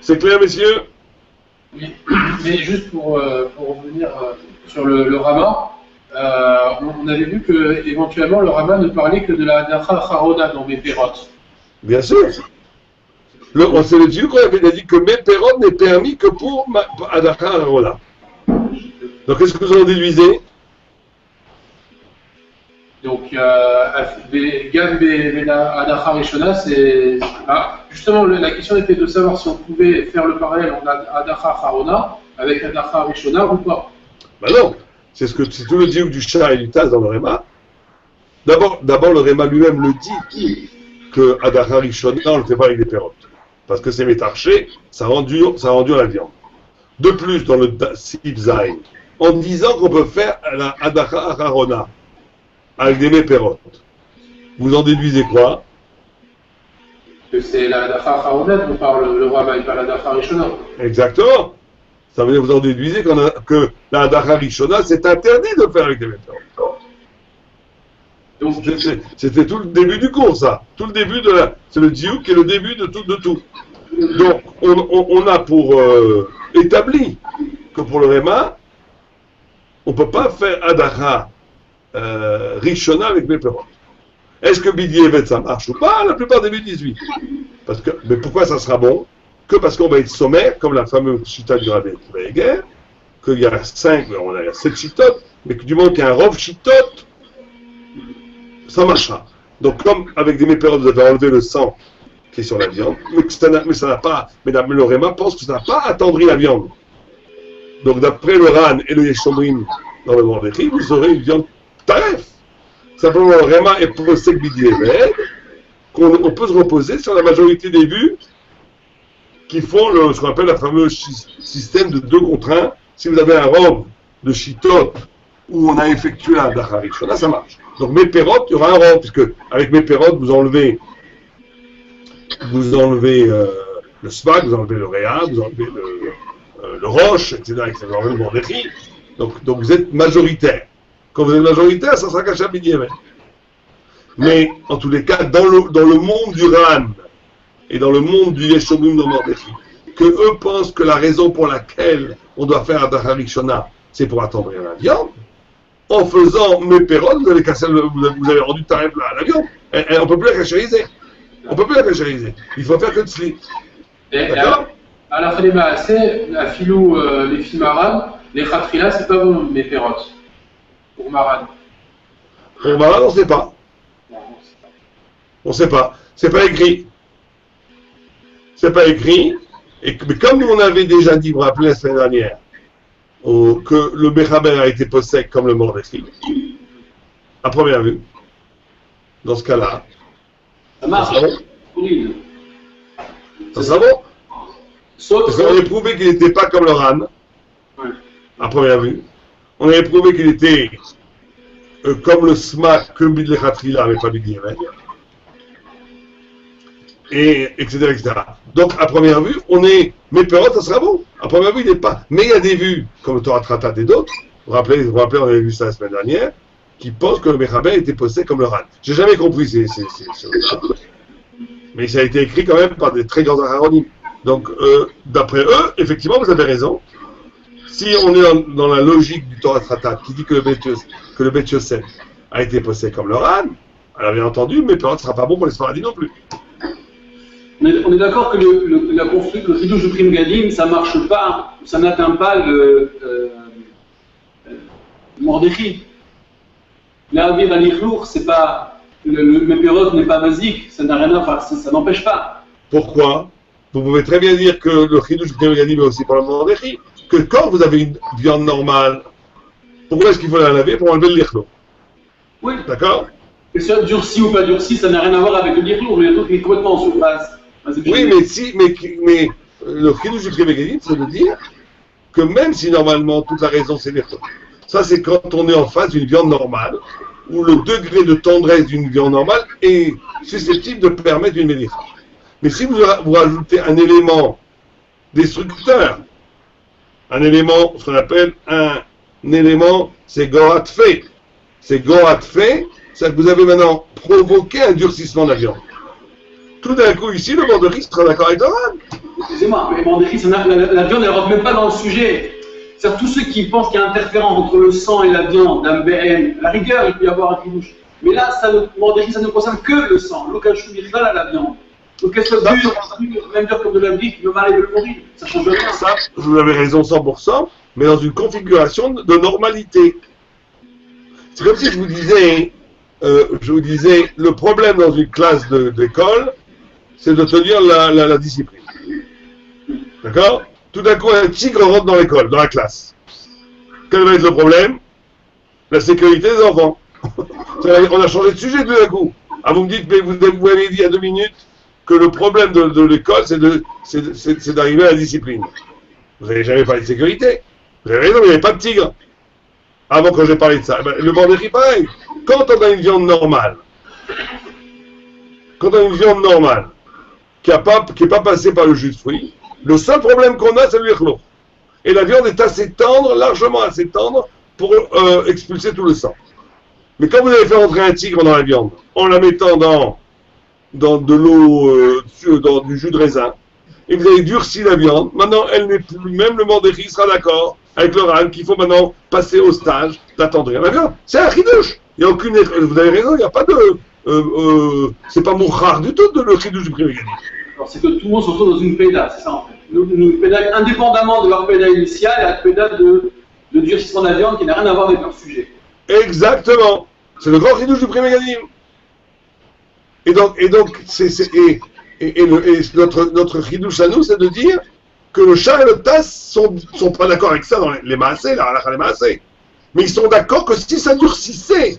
C'est clair, messieurs? Oui, mais juste pour revenir sur le Rama, on avait vu que éventuellement le Rama ne parlait que de la Dacha Harona dans mes pérotes. Bien sûr. C'est le Dieu qu'on avait dit que mes pérotes n'est permis que pour Dacha Harona. Donc, qu'est-ce que vous en déduisez? Donc, Gam Adacha Rishona, c'est. Justement, la question était de savoir si on pouvait faire le parallèle en Adacha Harona avec Adacha Rishona ou pas. Ben non, c'est tout le dieu du Shah et du Taz dans le Réma. D'abord, le Réma lui-même le dit que Adacha Rishona, on ne le fait pas avec des pérotes. Parce que c'est métarché, ça rend dur la viande. De plus, dans le Sib Zayn, en disant qu'on peut faire la Adacha Harona avec des mépérotes. Vous en déduisez quoi? Que c'est la Adacha Harona dont parle le Rama et pas la Adacha Rishona. Exactement. Ça veut dire que vous en déduisez que la Hadara Rishona, c'est interdit de faire avec des météores. C'était tout le début du cours, ça. Tout le début c'est le diouk qui est le début de tout. Donc, on a pour établi que pour le Réma, on ne peut pas faire Hadara Rishona avec mes perrottes. Est-ce que Bidievet ça marche ou pas? La plupart des 18. Mais pourquoi ça sera bon? Que parce qu'on va être sommaire, comme la fameuse chita du Rabbi Weger, qu'il y a 7 chitotes, mais que du moment qu'il y a un rov chitot, ça marchera. Donc, comme avec des mépérotes, vous avez enlevé le sang qui est sur la viande, mais ça n'a pas, mais le Réma pense que ça n'a pas attendri la viande. Donc, d'après le Ran et le Yeshomrim dans le Mordechai, vous aurez une viande taref. Simplement, le Réma est posé Bidievet, qu'on peut se reposer sur la majorité des vues qui font ce qu'on appelle le fameux système de 2 contre 1. Si vous avez un robe de chitot où on a effectué un Hadara Rishona, ça marche. Donc mes pérotes, il y aura un robe, puisque avec mes pérotes, vous enlevez le svag, vous enlevez le réa, vous enlevez le roche, etc. Vous enlevez le mordechai. Donc vous êtes majoritaire. Quand vous êtes majoritaire, ça sera caché à midi. Mais en tous les cas, dans le monde du Ran et dans le monde du Yeshomim de Mordechai, que eux pensent que la raison pour laquelle on doit faire Hadara Rishona, c'est pour attendrir la viande, en faisant mes pérotes, vous avez rendu tarif la viande. Et on ne peut plus la cachériser. Il faut faire que de sli. D'accord. À la fin des maasés, la filou, les filles maran, les khatrila, c'est pas bon, mes pérotes. Pour maran. Pour maran, on ne sait pas. On ne sait pas. C'est pas écrit. Mais comme nous on avait déjà dit, vous vous rappelez la semaine dernière, que le Mechaber a été possède comme le Mordechai, à première vue, dans ce cas-là, ça marche. Ça sera bon. Parce qu'on avait prouvé qu'il n'était pas comme le Ran, à première vue. On avait prouvé qu'il était comme le Smak, que Bidle Khatrila, mais pas Bidle et etc. Donc, à première vue, mes pérotes, ça sera bon. À première vue, il n'est pas. Mais il y a des vues, comme le Torah Tratat et d'autres, vous vous rappelez, on avait vu ça la semaine dernière, qui pensent que le Mechaber était possédé comme le Ran. J'ai jamais compris mais ça a été écrit quand même par des très grands acharonim. Donc, d'après eux, effectivement, vous avez raison. Si on est dans la logique du Torah Tratat, qui dit que le Bet Yosef a été possédé comme le Ran, alors bien entendu, mes pérotes ne sera pas bon pour les Sfaradim non plus. On est d'accord que le Chidouche de Pri Megadim, ça marche pas, ça n'atteint pas le Mordechai. L'Avir à l'Ichlour, c'est pas. Le Mépérot n'est pas basique, ça n'a rien à faire, ça n'empêche pas. Pourquoi? Vous pouvez très bien dire que le Chidouche de Pri Megadim est aussi pour le Mordechai. Que quand vous avez une viande normale, pourquoi est-ce qu'il faut la laver? Pour enlever l'Ichlour. Oui. D'accord? Que ce soit durci ou pas durci, ça n'a rien à voir avec le l'Ichlour, le l'Ichlour est complètement en surface. Oui, mais le Chidouche du Pri Megadim, ça veut dire que même si normalement toute la raison c'est l'Ichlour, ça c'est quand on est en face d'une viande normale, où le degré de tendresse d'une viande normale est susceptible de permettre une mélicha. Mais si vous rajoutez un élément destructeur, un élément, ce qu'on appelle un élément, c'est Gorat fait. C'est Gorat fait, c'est que vous avez maintenant provoqué un durcissement de la viande. Tout d'un coup, ici, le Mordechai sera d'accord avec le Ran. Excusez-moi, mais le Mordechai, la viande, elle ne rentre même pas dans le sujet. C'est-à-dire, tous ceux qui pensent qu'il y a interférence entre le sang et la viande, d'un BN, à la rigueur, il peut y avoir un Chidouche. Mais là, Mordechai, ça ne concerne que le sang. L'Okachou Bichal à la viande. Donc, qu'elle soit dure, même dure comme de la brique, le mal et le mourir, ça change rien. Ça, vous avez raison 100%, mais dans une configuration de normalité. C'est comme si je vous disais, le problème dans une classe d'école, c'est de tenir la discipline. D'accord? Tout d'un coup, un tigre rentre dans l'école, dans la classe. Quel va être le problème? La sécurité des enfants. On a changé de sujet tout d'un coup. Ah, vous me dites, mais vous m'avez dit il y a 2 minutes que le problème de l'école, c'est d'arriver à la discipline. Vous n'avez jamais parlé de sécurité. Vous avez raison, il n'y avait pas de tigre. Avant que j'ai parlé de ça. Le Mordechai, pareil. Quand on a une viande normale, qui n'est pas passée par le jus de fruits, le seul problème qu'on a, c'est l'Ichlour. et la viande est assez tendre, largement assez tendre, pour expulser tout le sang. Mais quand vous avez fait entrer un tigre dans la viande, en la mettant dans de l'eau, dans du jus de raisin, et vous avez durci la viande, maintenant elle n'est plus, même le Mordechai sera d'accord avec le Ran qu'il faut maintenant passer au stage d'attendrir la viande. C'est un chidouche. Il n'y a aucune, vous avez raison, il n'y a pas de, c'est pas mouchar du tout de le chidouche du premier Gadif. Alors c'est que tout le monde se retrouve dans une pédale, c'est ça en fait. Une pédale indépendamment de leur pédale initiale et la pédale de durcissement de la viande qui n'a rien à voir avec leur sujet. Exactement. C'est le grand chidouche du premier Gadif. Et donc, notre chidouche à nous, c'est de dire que le char et le tasse sont pas d'accord avec ça dans les maasés, la halakha les maasés. Mais ils sont d'accord que si ça durcissait,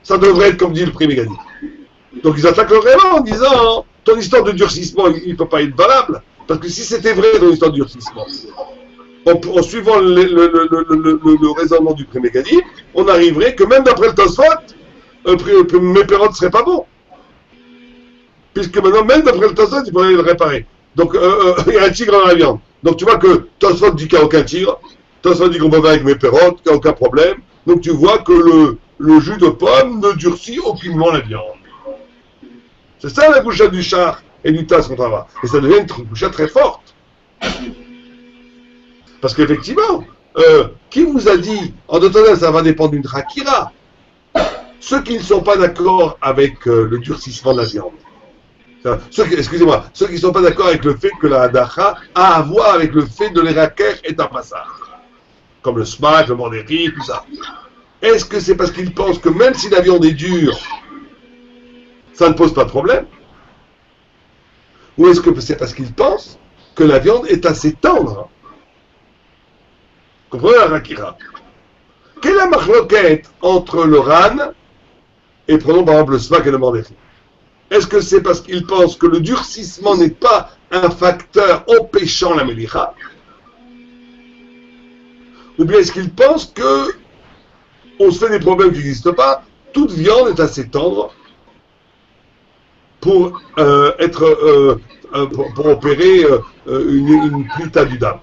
ça devrait être comme dit le premier Gadif. Donc ils attaquent le vraiment en disant, ton histoire de durcissement, il ne peut pas être valable. Parce que si c'était vrai ton histoire de durcissement, en suivant le raisonnement du premier Gadif, on arriverait que même d'après le Tosfot, mes pérotes ne seraient pas bons. Puisque maintenant, même d'après le Tosfot, il faudrait le réparer. Donc, il y a un tigre dans la viande. Donc, tu vois que Tosfot dit qu'il n'y a aucun tigre. Tosfot dit qu'on peut faire avec mes pérotes, qu'il n'y a aucun problème. Donc, tu vois que le jus de pomme ne durcit aucunement la viande. C'est ça la boucha du char et du tasse qu'on travaille. Et ça devient une boucha très forte. Parce qu'effectivement, qui vous a dit, en total, ça va dépendre d'une Hakira. Ceux qui ne sont pas d'accord avec le durcissement de la viande. Excusez-moi, ceux qui ne sont pas d'accord avec le fait que la hadacha a à voir avec le fait de l'Eraker et Tapassar. Comme le smack, le Mordechai, tout ça. Est-ce que c'est parce qu'ils pensent que même si la viande est dure, ça ne pose pas de problème? Ou est-ce que c'est parce qu'ils pensent que la viande est assez tendre? Comprenez la Rakira? Quelle est la marloquette entre le Ran et prenons par exemple le smack et le Mordechai? Est-ce que c'est parce qu'ils pensent que le durcissement n'est pas un facteur empêchant la Melicha? Ou bien est-ce qu'ils pensent que on se fait des problèmes qui n'existent pas? Toute viande est assez tendre pour pour opérer une plita du dam.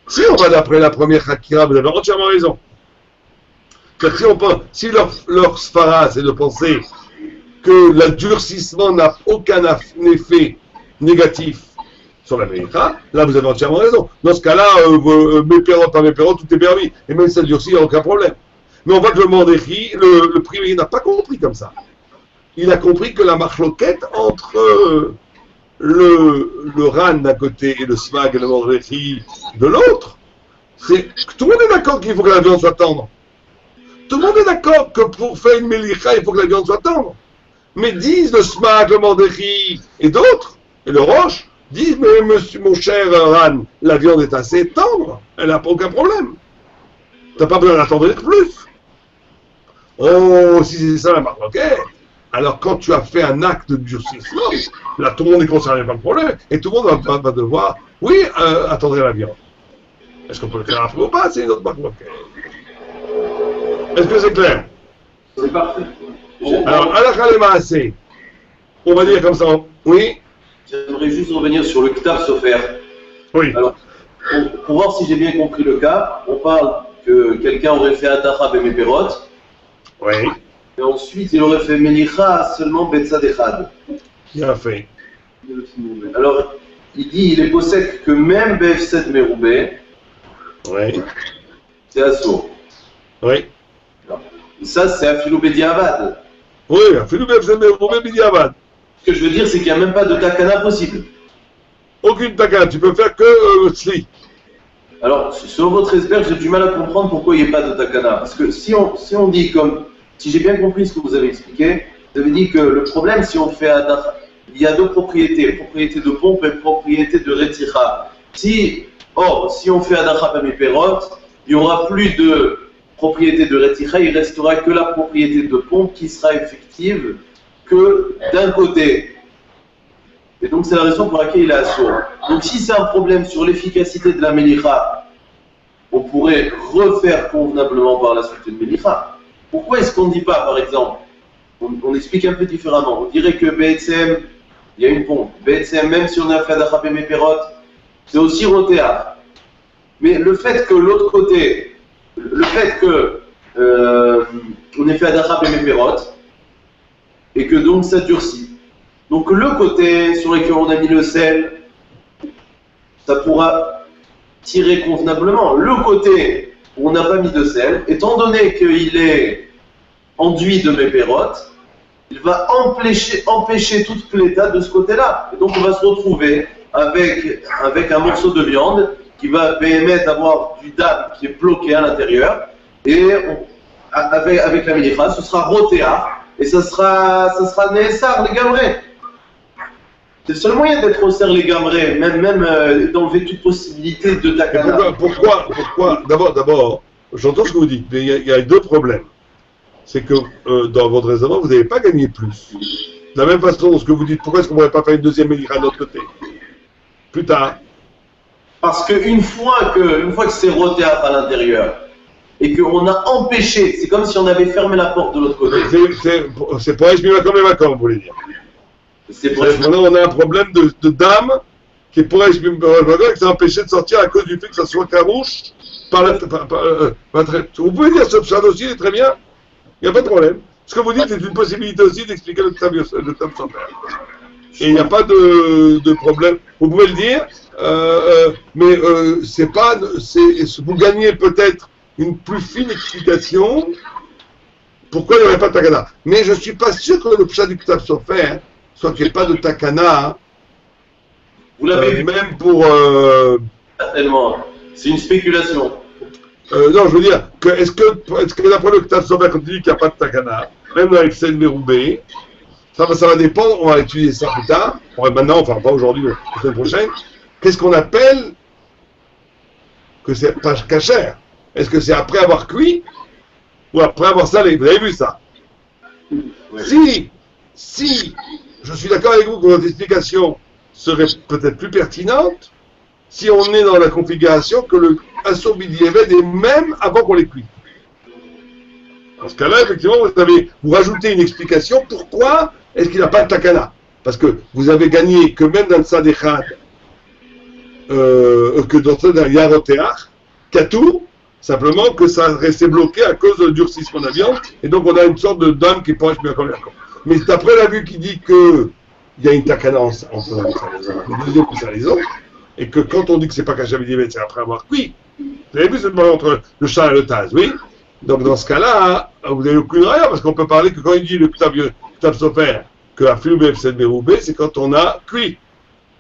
Si on va d'après la première Hakira, vous avez entièrement raison. Car si leur sfara, c'est de penser que le durcissement n'a aucun effet négatif sur la Melicha, là vous avez entièrement raison. Dans ce cas-là, mes pérotes, pas mes pérotes, tout est permis. Et même si ça durcit, il n'y a aucun problème. Mais on voit que le Mordechai, le privé, n'a pas compris comme ça. Il a compris que la marloquette entre le Ran d'un côté et le Smag et le Mordechai de l'autre, c'est que tout le monde est d'accord qu'il faut que la viande soit tendre. Tout le monde est d'accord que pour faire une Melicha, il faut que la viande soit tendre. Mais disent le Smag, le Mordechai et d'autres, et le Roche, disent, mais monsieur, mon cher Ran, la viande est assez tendre, elle n'a aucun problème. T'as pas besoin d'attendre plus. Oh, si c'est ça la marque, ok. Alors quand tu as fait un acte de durcissement, là tout le monde est concerné par le problème, et tout le monde va devoir, oui, attendre la viande. Est-ce qu'on peut le faire après ou pas? C'est une autre marque, ok. Est-ce que c'est clair? C'est parfait. Alors, halakha le maasé, on va dire comme ça, oui. J'aimerais juste revenir sur le Ktav Sofer. Oui. Alors, pour voir si j'ai bien compris le cas, on parle que quelqu'un aurait fait Adacha Bemeperot. Oui. Et ensuite, il aurait fait Melicha seulement Betzad Echad. Bien fait. Alors, il est possède que même Befsed Meroubé, Oui. c'est assaut. Oui. Et ça, c'est Afilou Bediavad. Oui, Philippe F. Bidiavad. Ce que je veux dire, c'est qu'il n'y a même pas de takana possible. Aucune takana, tu peux faire que Tzli. Alors, selon votre expert, j'ai du mal à comprendre pourquoi il n'y a pas de takana. Parce que si on dit comme, si j'ai bien compris ce que vous avez expliqué, vous avez dit que le problème, si on fait Adacha, il y a deux propriétés, propriété de pompe et propriété de retira. Si on fait Adacha Bemeperot, il n'y aura plus de propriété de retira, il restera que la propriété de pompe qui sera effective que d'un côté. Et donc c'est la raison pour laquelle il est assaut. Donc si c'est un problème sur l'efficacité de la Melicha, on pourrait refaire convenablement par la suite une Melicha. Pourquoi est-ce qu'on ne dit pas, par exemple, on explique un peu différemment, on dirait que BSM, il y a une pompe. BSM, même si on a fait Adacha Bemeperot, c'est aussi rotéar. Mais le fait que l'autre côté, le fait que on ait fait Adacha Bemepérot, et que donc ça durcit. Donc le côté sur lequel on a mis le sel, ça pourra tirer convenablement. Le côté où on n'a pas mis de sel, étant donné qu'il est enduit de Mépérot, il va empêcher toute pléta de ce côté-là. Et donc on va se retrouver avec un morceau de viande qui va permettre d'avoir du dam qui est bloqué à l'intérieur, et avec la minicha, ce sera rotéa, et ça sera Nessar, les gamrés. C'est le seul moyen d'être au serre les gamrés, même d'enlever toute possibilité de takana. Pourquoi D'abord, j'entends ce que vous dites, mais il y a deux problèmes. C'est que dans votre raisonnement, vous n'avez pas gagné plus. De la même façon, ce que vous dites, pourquoi est-ce qu'on ne pourrait pas faire une deuxième minicha de l'autre côté plus tard? Parce qu'une fois que c'est rotéa à l'intérieur, et qu'on a empêché, c'est comme si on avait fermé la porte de l'autre côté. C'est pour Eshmi Makom et Makom, vous voulez dire. Maintenant, on a un problème de dame qui est pour Eshmi Makom et qui s'est empêché de sortir à cause du fait que ça soit carouche. Vous pouvez dire ce pshat aussi, il est très bien. Il n'y a pas de problème. Ce que vous dites, c'est une possibilité aussi d'expliquer le Tam Sofer. Et il n'y a pas de problème. Vous pouvez le dire, mais c'est pas. Vous gagnez peut-être une plus fine explication pourquoi il n'y aurait pas de takana. Mais je ne suis pas sûr que le pshat du Tam Sofer soit qu'il n'y ait pas de takana. Vous l'avez vu même pour. Certainement. C'est une spéculation. Non, je veux dire, est-ce que d'après le Tam Sofer, quand tu dis qu'il n'y a pas de takana, même avec Sen Meroubé, ça va dépendre, on va étudier ça plus tard, maintenant, enfin pas aujourd'hui, mais la semaine prochaine, qu'est-ce qu'on appelle que c'est pas cachère? Est-ce que c'est après avoir cuit ou après avoir salé? Vous avez vu ça? Oui. Si, je suis d'accord avec vous que votre explication serait peut-être plus pertinente si on est dans la configuration que le Assour B'Diavad est même avant qu'on les cuit. Dans ce cas-là, effectivement, vous rajoutez une explication pourquoi est-ce qu'il n'a pas de takana. Parce que vous avez gagné que même dans le Tzad Echad, que dans le Yaroteach, Katour, simplement que ça restait bloqué à cause du durcissement de la viande, et donc on a une sorte de dame qui pourrait mieux comme la. Mais d'après la vue qui dit qu'il y a une takana entre les deux et les autres, et que quand on dit que c'est pas Kasha B'Diavad, c'est après avoir cuit. Vous avez vu ce moment entre le char et le taz, oui? Donc dans ce cas-là, vous n'avez aucune raison, parce qu'on peut parler que quand il dit le Tam Sofer, que la Filou BF7 Beroubé, c'est quand on a cuit.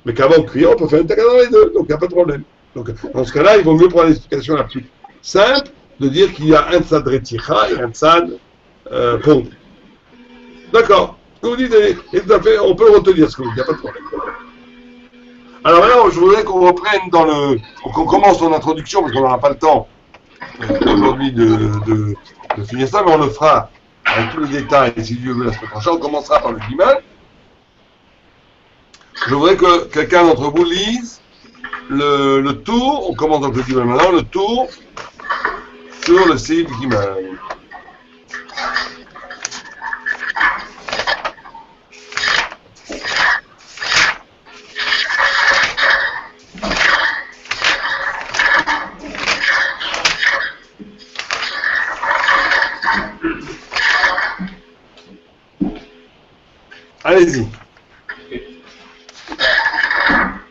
Mais qu'avant de cuire, on peut faire une takana dans les deux, donc il n'y a pas de problème. Donc dans ce cas-là, il vaut mieux prendre l'explication la plus simple, de dire qu'il y a un tzad reticha et un tzad pont. D'accord. Ce que vous dites est tout à fait, on peut retenir ce que vous dites, il n'y a pas de problème. Alors maintenant, je voudrais qu'on reprenne qu'on commence son introduction, parce qu'on n'aura pas le temps aujourd'hui de finir ça, mais on le fera avec tous les détails, si Dieu veut, la semaine prochaine. On commencera par le Guimel. Je voudrais que quelqu'un d'entre vous lise le tour, on commence donc le Guimel maintenant, le tour sur le site Guimel. Allez-y.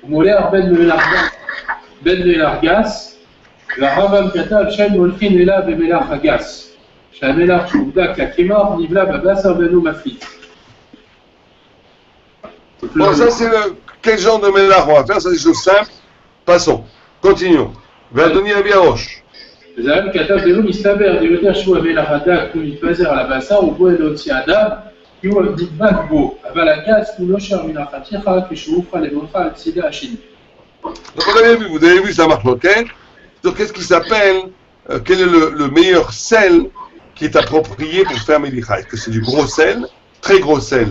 מולך בן מלארגס, והרמב"ם כתב שהם הולכים אליו במלח הגס, שהמלח שהובדק ככימר נבלע בבשר ואינו מפיץ. Bon, ça c'est quel genre de mélange on va faire, ça c'est des choses simples. Passons, continuons. Vadoni Avi Arosh. והרמב"ם כתב דנו מסתבר, דיותר שהוא המלח הדק הוא מתפזר על הבשר ובו להוציא אדם כי הוא נדבק בו, אבל הגס הוא לא שר מן החתיכה כשהוא הופך למולך על צידה השני. Donc vous avez vu ça marche, ok? Donc qu'est-ce qui s'appelle, quel est le meilleur sel qui est approprié pour faire Melicha? Est-ce que c'est du gros sel, très gros sel,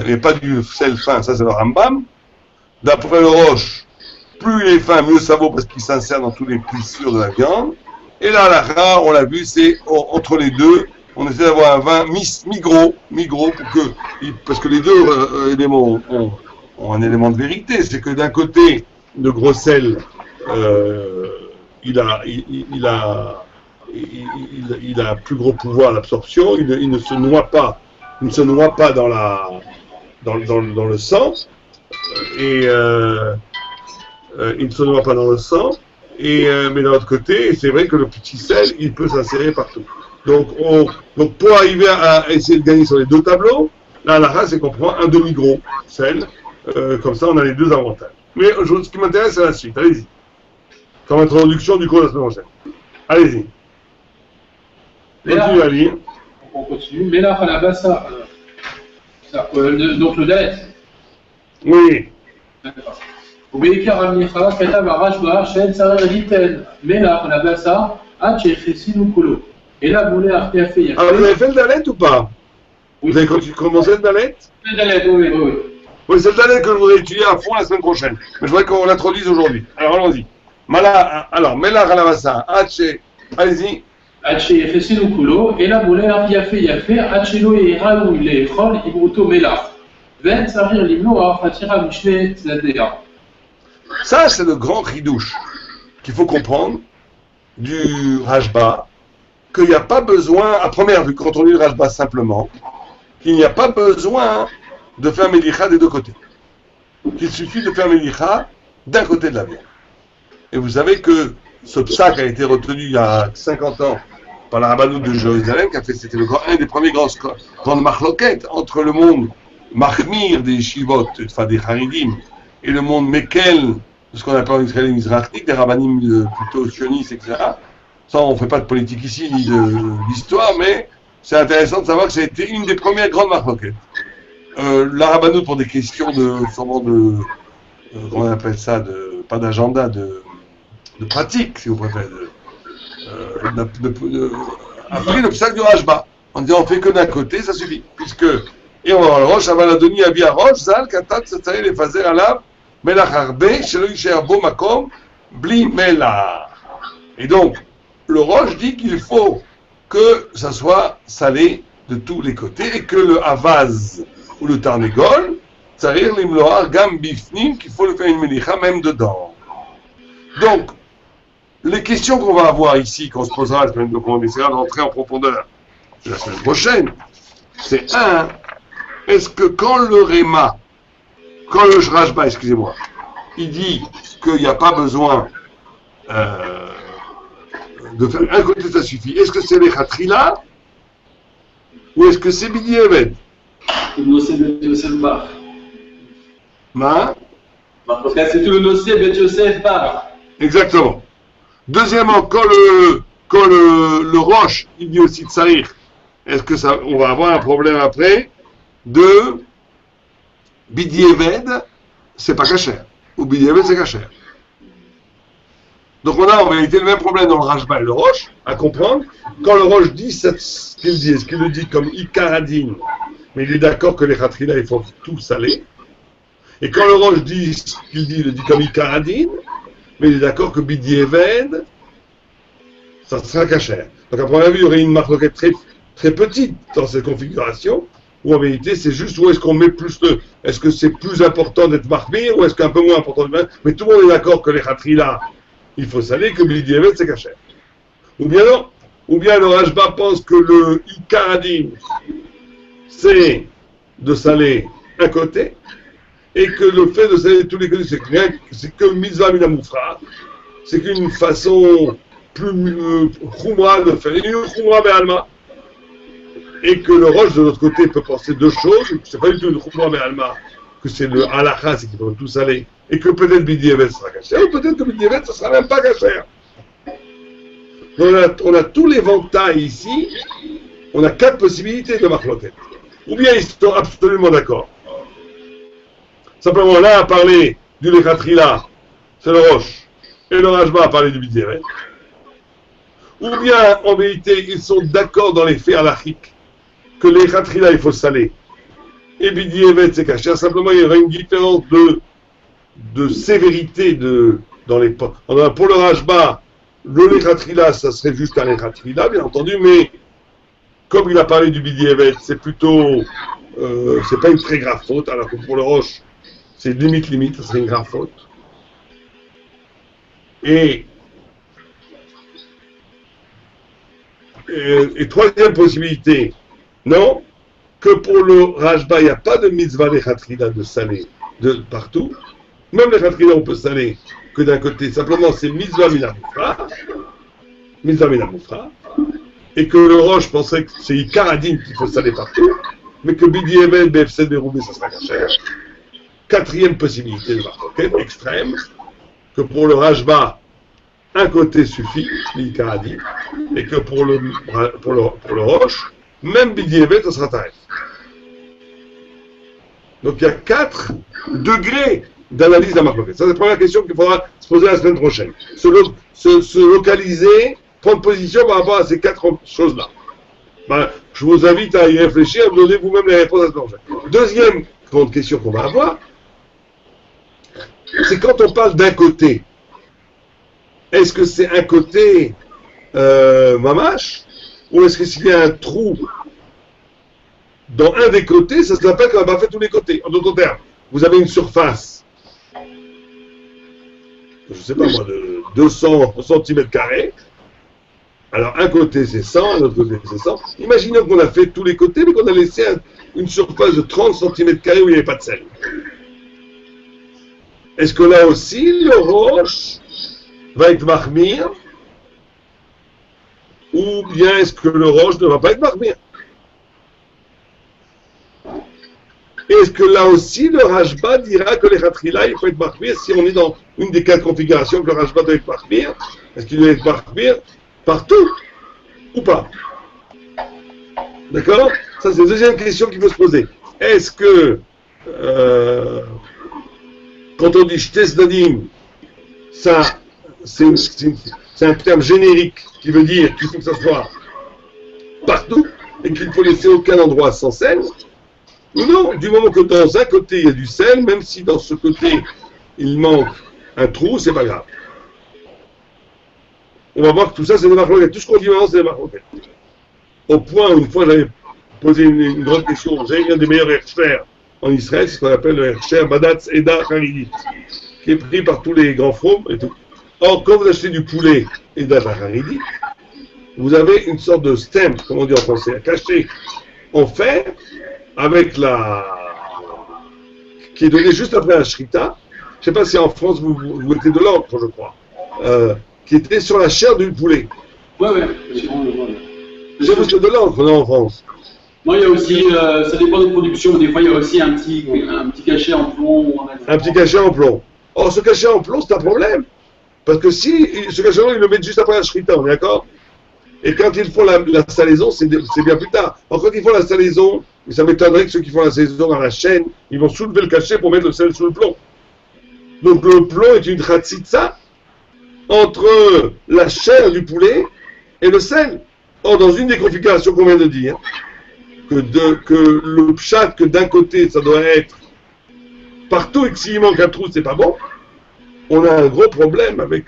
et pas du sel fin, ça c'est le Rambam. D'après le Roche, plus il est fin, mieux ça vaut parce qu'il s'insère dans tous les plissures de la viande. Et là, la rare, on l'a vu, c'est entre les deux, on essaie d'avoir un vin mi-gros, parce que les deux éléments ont un élément de vérité, c'est que d'un côté, le gros sel il a un plus gros pouvoir d'absorption, il ne se noie pas dans le sang, et il ne se noie pas dans le sang, mais d'un autre côté, c'est vrai que le petit sel, il peut s'insérer partout. Donc pour arriver à essayer de gagner sur les deux tableaux, la halakha, c'est qu'on prend un demi-gros sel, comme ça on a les deux avantages. Mais ce qui m'intéresse, c'est la suite, allez-y. Comme introduction du cours de la semaine prochaine. Allez-y. Continue à lire. On continue. Mélach à la bassa. Donc le dalet. Oui. D'accord. ובעיקר המניחה כתב הרשב"א שאין צריך ליתן מלח לבשר עד שיכסינו כולו. אלא מולח יפה יפה. Alors vous avez fait le dalet ou pas? Oui. Vous avez commencé le dalet? Le dalet, oui. Oui, c'est le dalet que je voudrais étudier à fond la semaine prochaine. Mais je voudrais qu'on l'introduise aujourd'hui. Alors allons-y. Alors, Melach Alavasa, allez-y. עד שיכסינו כולו, אלא מולח יפה יפה, עד שלא יראו לאכול עם אותו מלח. ואין צריך למנוע חתיכה משני צדדיה. Ça, c'est le grand ridouche qu'il faut comprendre du Rashba, qu'il n'y a pas besoin, à première vue, quand on lit le Rashba simplement, qu'il n'y a pas besoin de faire Melicha des deux côtés. Qu'il suffit de faire Melicha d'un côté de la viande. Et vous savez que ce psak a été retenu il y a 50 ans par la rabbanout de Jérusalem, qui a fait, c'était un des premiers grands machloket entre le monde mahmir des shivot, enfin des haridim, et le monde mekel, ce qu'on appelle en Israël mizrachnik, des rabbanim plutôt sionistes, etc. Ça, on ne fait pas de politique ici, ni d'histoire, mais c'est intéressant de savoir que ça a été une des premières grandes machloket. La rabbanout, pour des questions comment on appelle ça, pas d'agenda, de pratique, si vous préférez, a pris le psak du Rashba, en disant on fait que d'un côté, ça suffit, et on va voir le roche, avaladoni avi roche, zal, katat, tsatsari, les fazer alav, melach harbe, shelo yisher bo makom, bli melach. Et donc, le roche dit qu'il faut que ça soit salé de tous les côtés, et que le havaz, ou le tarnegol, tsarir limloar gam bifnim, qu'il faut le faire une melicha même dedans. Donc, les questions qu'on va avoir ici, qu'on se posera la semaine, donc on essaiera d'entrer en profondeur la semaine prochaine, c'est est-ce que quand le Rashba, excusez-moi, il dit qu'il n'y a pas besoin de faire un côté, ça suffit, est-ce que c'est les Khatrila ou est-ce que c'est Bidi Eved? C'est tout le Nosé Bet Yosef Bar. Exactement. Deuxièmement, quand le roche, il dit aussi Tsarir, est-ce que on va avoir un problème après de Bidi Eved, c'est pas cachère, ou Bidi Eved, c'est cachère. Donc on a en réalité le même problème dans le Rashba et le roche, à comprendre. Quand le roche dit ce qu'il dit, est-ce qu'il le dit comme Ikaradin, mais il est d'accord que les Khatrila, il faut tout saler. Et quand le roche dit ce qu'il dit, il le dit comme Ikaradin, mais il est d'accord que Bidi Eved, ça sera cachère. Donc à première vue, il y aurait une marque très, très petite dans cette configuration, où en vérité, c'est juste où est-ce qu'on met plus de... Est-ce que c'est plus important d'être marmire, ou est-ce qu'un peu moins important de... Mais tout le monde est d'accord que les Khatrila, il faut saler, que Bidi Eved, c'est cachère. Ou bien non. Ou bien le Rashba pense que le Ikaradin, c'est de saler un côté, et que le fait de saler tous les côtés, c'est que mitzvah minamoufra, c'est qu'une façon plus khumra de faire, une khumra be'alma, et que le roche de l'autre côté peut penser deux choses, c'est pas du tout une khumra be'alma, que c'est le halakha, c'est qu'il faut tout saler, et que peut-être Bidi Eved sera caché, ou peut-être que Bidi Eved, ça sera même pas caché. On a tous les ventailles ici, on a 4 possibilités de marloquette. Ou bien ils sont absolument d'accord. Simplement, l'un a parlé du Lechatrila, c'est le roche, et le Rashba a parlé du Bidi Eved. Ou bien, en vérité, ils sont d'accord dans les faits halachiques que les Lechatrila, il faut saler, et Bidi Eved, c'est caché. Simplement, il y aura une différence de sévérité dans les... Pour le Rashba, le Lechatrila, ça serait juste un Lechatrila, bien entendu, mais comme il a parlé du Bidi Eved, c'est plutôt... c'est pas une très grave faute, alors que pour le roche, c'est limite, ça serait une grave faute. Et Et troisième possibilité, non, que pour le Rajba, il n'y a pas de mitzvah les khatrila de saler de partout. Même les khatrila, on peut saler que d'un côté. Simplement, c'est mitzvah minamufra. Et que le Roche pensait que c'est Ikaradine qu'il faut saler partout, mais que Bidi Eben, BFC, Beroubé, ça sera caché. Quatrième possibilité de marquette extrême, que pour le Rajba, un côté suffit, l'Ikaradine, et que pour le Roche, même Bidi Eben, ça sera tarif. Donc il y a 4 degrés d'analyse de la marquette. Ça, c'est la première question qu'il faudra se poser la semaine prochaine. Se localiser, prendre position par rapport à ces 4 choses-là. Ben, je vous invite à y réfléchir, à me donner vous-même les réponses à cette prochaine. Deuxième grande question qu'on va avoir, c'est quand on parle d'un côté. Est-ce que c'est un côté mamache, ou est-ce que s'il y a un trou dans un des côtés, ça s'appelle qu'on n'a pas fait tous les côtés. En d'autres termes, vous avez une surface, je ne sais pas moi, de 200 cm². Alors, un côté c'est 100, l'autre côté c'est 100. Imaginons qu'on a fait tous les côtés, mais qu'on a laissé une surface de 30 cm² où il n'y avait pas de sel. Est-ce que là aussi, le roche va être marmire, ou bien est-ce que le roche ne va pas être marmire? Est-ce que là aussi, le Rajba dira que les Khatrila, il faut être marmire si on est dans une des 4 configurations que le Rajba doit être marmire? Est-ce qu'il doit être marmire partout ou pas? D'accord? Ça, c'est la deuxième question qu'il faut se poser. Est-ce que, quand on dit Shtes Dadim, ça, c'est un terme générique qui veut dire qu'il faut que ça soit partout et qu'il ne faut laisser aucun endroit sans sel? Ou non, du moment que dans un côté il y a du sel, même si dans ce côté il manque un trou, c'est pas grave. On va voir que tout ça c'est des marloquettes. Tout ce qu'on dit maintenant c'est des marloquettes. Au point où une fois j'avais posé une grande question, j'ai un des meilleurs hershers en Israël, c'est ce qu'on appelle le hersher Badatz Eda Haridit, qui est pris par tous les grands fromes et tout. Or, quand vous achetez du poulet Eda Haridit, vous avez une sorte de stem, comme on dit en français, caché en fer, avec qui est donné juste après la shrita. Je ne sais pas si en France vous mettez de l'encre, je crois, qui était sur la chair du poulet. Ouais. J'ai vu de l'encre, non, en France. Non, il y a aussi, ça dépend des productions, mais des fois il y a aussi un petit cachet en plomb. Un petit cachet en plomb. Or, ce cachet en plomb, c'est un problème. Parce que si ce cachet en plomb, ils le mettent juste après la shrita, on est d'accord? Et quand ils font la salaison, c'est bien plus tard. Alors, quand ils font la salaison, ça m'étonnerait que ceux qui font la salaison à la chaîne, ils vont soulever le cachet pour mettre le sel sous le plomb. Donc, le plomb est une khatsitsa entre la chair du poulet et le sel. Or, dans une des configurations qu'on vient de dire, que le pshat, que d'un côté, ça doit être partout et que s'il manque un trou, c'est pas bon, on a un gros problème avec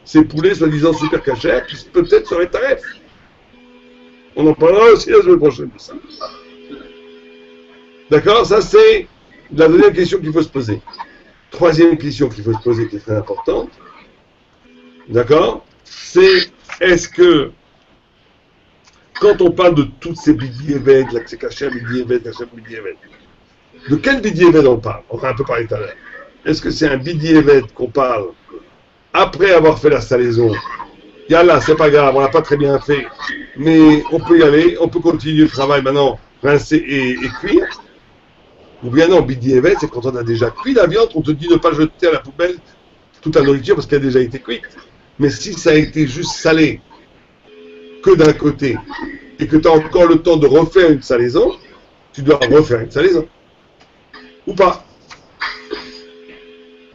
ces poulets soi-disant super cachés, qui peut-être seraient tarifs. On en parlera aussi la semaine prochaine de ça. D'accord? Ça, c'est la deuxième question qu'il faut se poser. Troisième question qu'il faut se poser, qui est très importante, d'accord? C'est, est-ce que, quand on parle de toutes ces bidi-évèdes, là, que c'est caché, bidi-évède, de quel bidi-évède on parle? On va un peu parler tout à l'heure. Est-ce que c'est un bidi-évède qu'on parle après avoir fait la salaison? Yallah, c'est pas grave, on l'a pas très bien fait, mais on peut y aller, on peut continuer le travail maintenant, rincer et cuire. Ou bien non, bidi-évède, c'est quand on a déjà cuit la viande, on te dit de ne pas jeter à la poubelle toute la nourriture parce qu'elle a déjà été cuite. Mais si ça a été juste salé que d'un côté, et que tu as encore le temps de refaire une salaison, tu dois refaire une salaison. Ou pas.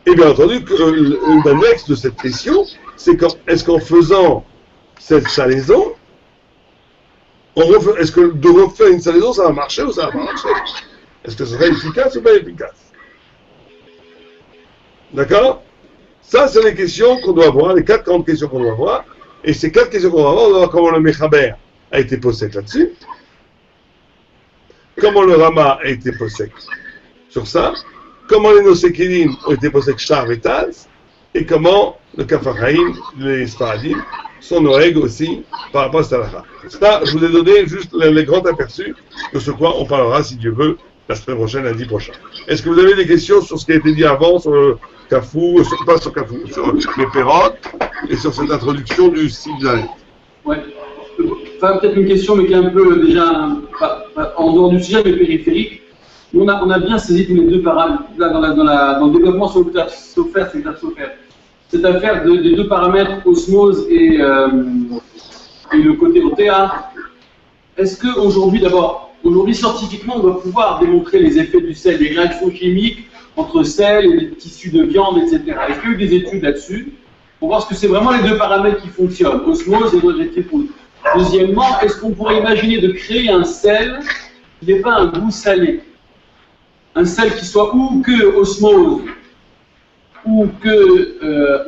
Et bien entendu, l'annexe de cette question, c'est est-ce qu'en faisant cette salaison, est-ce que de refaire une salaison, ça va marcher ou ça va pas marcher? Est-ce que ce serait efficace ou pas efficace? D'accord? Ça, c'est les questions qu'on doit voir, les 4 grandes questions qu'on doit voir. Et ces 4 questions qu'on doit voir, on doit voir comment le Mechaber a été possède là-dessus, comment le Rama a été possède sur ça, comment les Nosekinim ont été possèdes Char et Taz, et comment le Kafachaïm, les Sfaradim, sont nos règles aussi par rapport à cette halakha. Ça, je vous ai donné juste les grands aperçus de ce quoi on parlera, si Dieu veut, la semaine prochaine, lundi prochain. Est-ce que vous avez des questions sur ce qui a été dit avant, sur le Kafou, pas sur Kafou, sur les Pérotes, et sur cette introduction du site d'année? Ouais. Enfin, peut-être une question, mais qui est un peu déjà en dehors du sujet, mais périphérique. On a bien saisi tous les deux paramètres là, dans le développement sur Sophère, cette affaire des deux paramètres osmose et le côté OTA. Est-ce qu'aujourd'hui, aujourd'hui scientifiquement, on va pouvoir démontrer les effets du sel, les réactions chimiques entre sel et les tissus de viande, etc. Est-ce qu'il y a eu des études là-dessus pour voir ce que c'est vraiment les deux paramètres qui fonctionnent, osmose et rejeté-poudre? Deuxièmement, est-ce qu'on pourrait imaginer de créer un sel qui n'ait pas un goût salé? Un sel qui soit ou que osmose, ou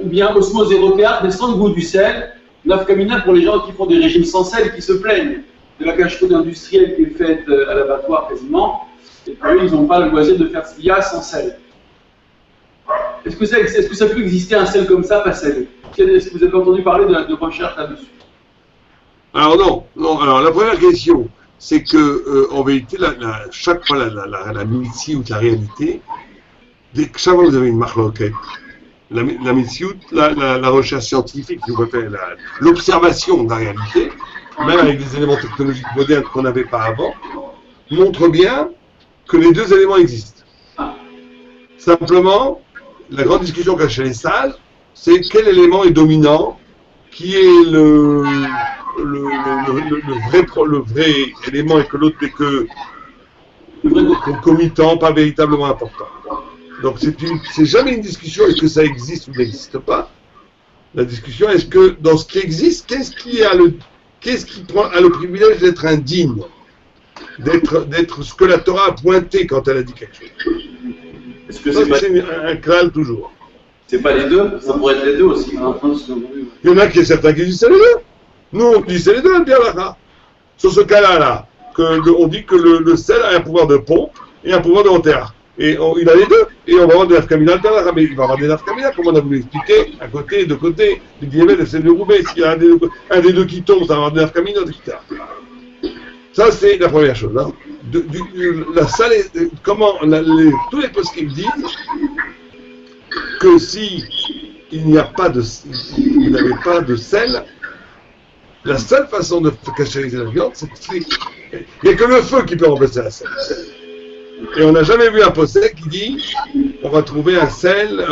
bien osmose et rotéate, mais sans le goût du sel. Nafkamina pour les gens qui font des régimes sans sel, qui se plaignent de la cache-croûte industrielle qui est faite à l'abattoir quasiment, et puis eux, ils n'ont pas le loisir de faire ce qu'il y a sans sel. Est-ce que ça peut exister un sel comme ça, pas salé? Est-ce que vous avez entendu parler de recherche là-dessus? Alors non. Alors la première question, c'est que en vérité, chaque fois la mitsiout, la réalité, chaque fois que vous avez une marloquette, la mitsiout, la recherche scientifique, si vous préférez, l'observation de la réalité, même avec des éléments technologiques modernes qu'on n'avait pas avant, montre bien que les deux éléments existent. Simplement, la grande discussion qu'a chez les sages, c'est quel élément est dominant, qui est le vrai élément et que l'autre n'est que concomitant, pas véritablement important. Donc c'est jamais une discussion est-ce que ça existe ou n'existe pas. La discussion est-ce que dans ce qui existe, qu'est-ce qui a le privilège d'être indigne, d'être ce que la Torah a pointé quand elle a dit quelque chose. Est-ce que c'est un klal toujours. C'est pas les deux? Ça pourrait être les deux aussi. Il y en a qui est certain qui disent c'est les deux. Nous, on dit c'est les deux, bien là. Sur ce cas-là, on dit que le sel a un pouvoir de pompe et un pouvoir de hauteur. Et il a les deux. Et on va avoir des nafkamina, mais il va avoir des nafkamina, comme on a voulu expliquer, à côté, de côté, du diamètre de celle de Roubaix. S'il y a un des deux qui tombe, ça va avoir des nafkamina, etc. Ça, c'est la première chose. Hein. La salle, tous les postes qui me disent que si vous n'avez pas de sel, la seule façon de cachériser la viande, c'est il n'y a que le feu qui peut remplacer la sel. Et on n'a jamais vu un possède qui dit on va trouver un sel,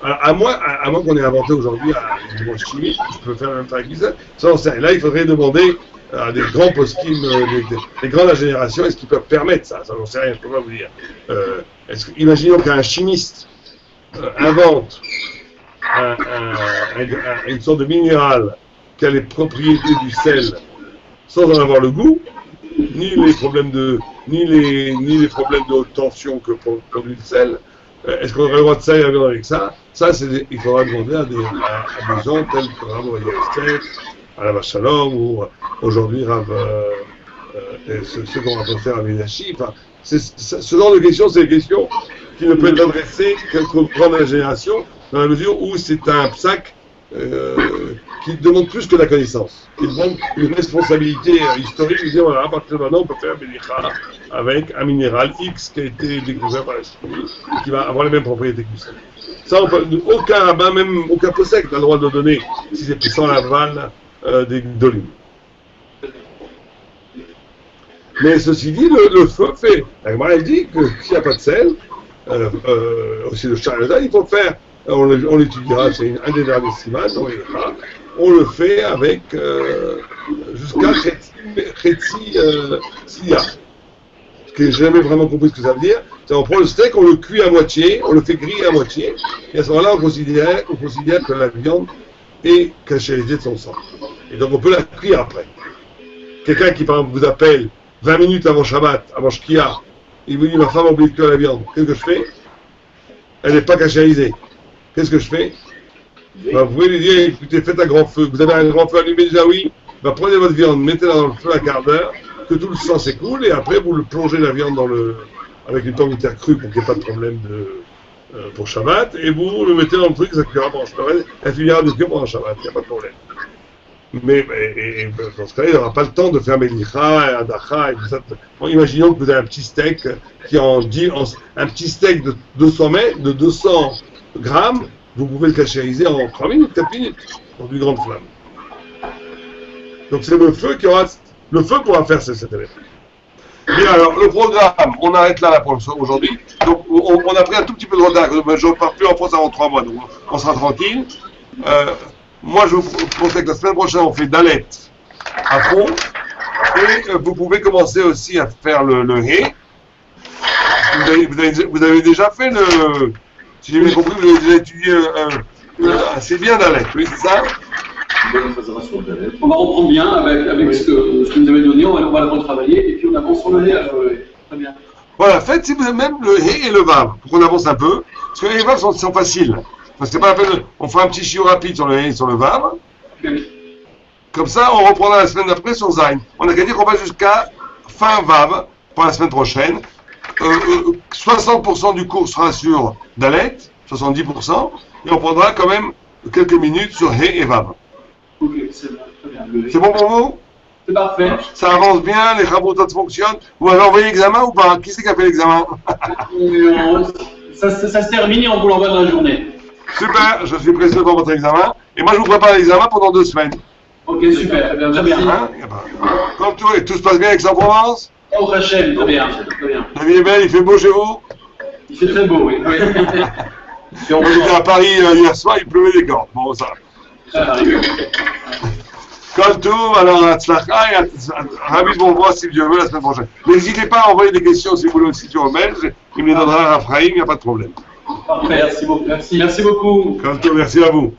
à moins qu'on ait inventé aujourd'hui un niveau chimique, je peux faire même pas avec du sel, sans sel. Là, il faudrait demander à des grands poskim, des grandes générations, est-ce qu'ils peuvent permettre ça? Ça, j'en sais rien, je ne peux pas vous dire. Imaginons qu'un chimiste invente une sorte de minéral qui a les propriétés du sel sans en avoir le goût, ni les problèmes de haute tension que produit le sel. Est-ce qu'on aurait le droit de salir avec ça? Ça, il faudra demander à des gens tels que Rav Esther, à la Vachalom, ou aujourd'hui ce qu'on va faire à Ménachi. Enfin, ce genre de questions, c'est des questions qui ne peuvent être adressées qu'aux grandes générations, dans la mesure où c'est un psaque qui demande plus que la connaissance. Il demande une responsabilité historique, il dit voilà, à partir de maintenant, on peut faire Bélicha avec un minéral X qui a été découvert par la chimie et qui va avoir les mêmes propriétés que le sel. Ça, aucun rabbin, même aucun possèque n'a le droit de donner si c'est sans l'aval des Gdolim. Mais ceci dit, le feu fait. La Gemara dit que s'il n'y a pas de sel, aussi le charada, il faut faire. On l'étudiera, c'est un des derniers siman, on le fait avec jusqu'à Chetzi Siya. Ce que j'ai jamais vraiment compris ce que ça veut dire, c'est qu'on prend le steak, on le cuit à moitié, on le fait griller à moitié, et à ce moment-là, on considère que la viande est cachérisée de son sang. Et donc on peut la cuire après. Quelqu'un qui, par exemple, vous appelle 20 minutes avant Shabbat, avant Shkia, il vous dit ma femme a oublié de cuire la viande, qu'est-ce que je fais? Elle n'est pas cachérisée. Qu'est-ce que je fais? Vous pouvez lui dire, écoutez, faites un grand feu. Vous avez un grand feu allumé déjà, oui. Prenez votre viande, mettez-la dans le feu un quart d'heure, que tout le sang s'écoule, et après vous le plongez la viande avec une pomme de terre crue pour qu'il n'y ait pas de problème pour Shabbat, et vous le mettez dans le truc, ça cuira pendant Shabbat, elle finira de cuire pendant Shabbat, il n'y a pas de problème. Mais dans ce cas-là, il n'aura pas le temps de faire Melicha, Adacha et tout ça. Bon, imaginons que vous avez un petit steak qui un petit steak de 200 grammes, vous pouvez le cachériser en 3 minutes, 4 minutes, dans une grande flamme. Donc c'est le feu pourra faire cette élément. Bien, alors le programme, on arrête là pour aujourd'hui. Donc on a pris un tout petit peu de retard. Je ne repars plus en France avant 3 mois, donc on sera tranquille. Moi, je vous conseille que la semaine prochaine, on fait Dalet à fond. Et vous pouvez commencer aussi à faire le Hé. Vous avez déjà fait le... Si j'ai bien compris, vous avez déjà étudié assez bien Dalet, oui, c'est ça? On va reprendre bien avec ce que vous avez donné, on va le retravailler et puis on avance sur le Hé. Très bien. Voilà, faites si vous avez même le Hé et le Vav, pour qu'on avance un peu. Parce que les Vav sont faciles. Parce que c'est pas la peine on fera un petit chiot rapide sur le Hé et sur le Vav. Comme ça, on reprendra la semaine d'après sur Zayn. On a qu'à dire qu'on va jusqu'à fin Vav pour la semaine prochaine. 60% du cours sera sur Dalet, 70%, et on prendra quand même quelques minutes sur Hé et Vav. Ok, c'est bon, très bien. C'est bon pour vous? C'est parfait. Ça avance bien, les rabototes fonctionnent. Vous avez envoyé l'examen ou pas? Qui c'est qui a fait l'examen? Ça se termine et on vous l'envoie dans la journée. Super, je suis pressé pour votre examen. Et moi, je vous prépare l'examen pendant 2 semaines. Ok, super, très bien. Hein? Comme tout se passe bien avec Aix-en-Provence? Oh, Rachel, très bien, très bien. La vie est belle, il fait beau chez vous? Il fait très beau, oui. Si on était à Paris hier soir, il pleuvait des cordes. Bon, ça. Comme tout, alors, Hatzlacha et ravi de vous revoir si Dieu veut la semaine prochaine. N'hésitez pas à envoyer des questions si vous voulez aussi sur Belge. Il me les donnera à Raphaël, il n'y a pas de problème. Parfait, merci beaucoup. Merci beaucoup. Comme tout, merci à vous.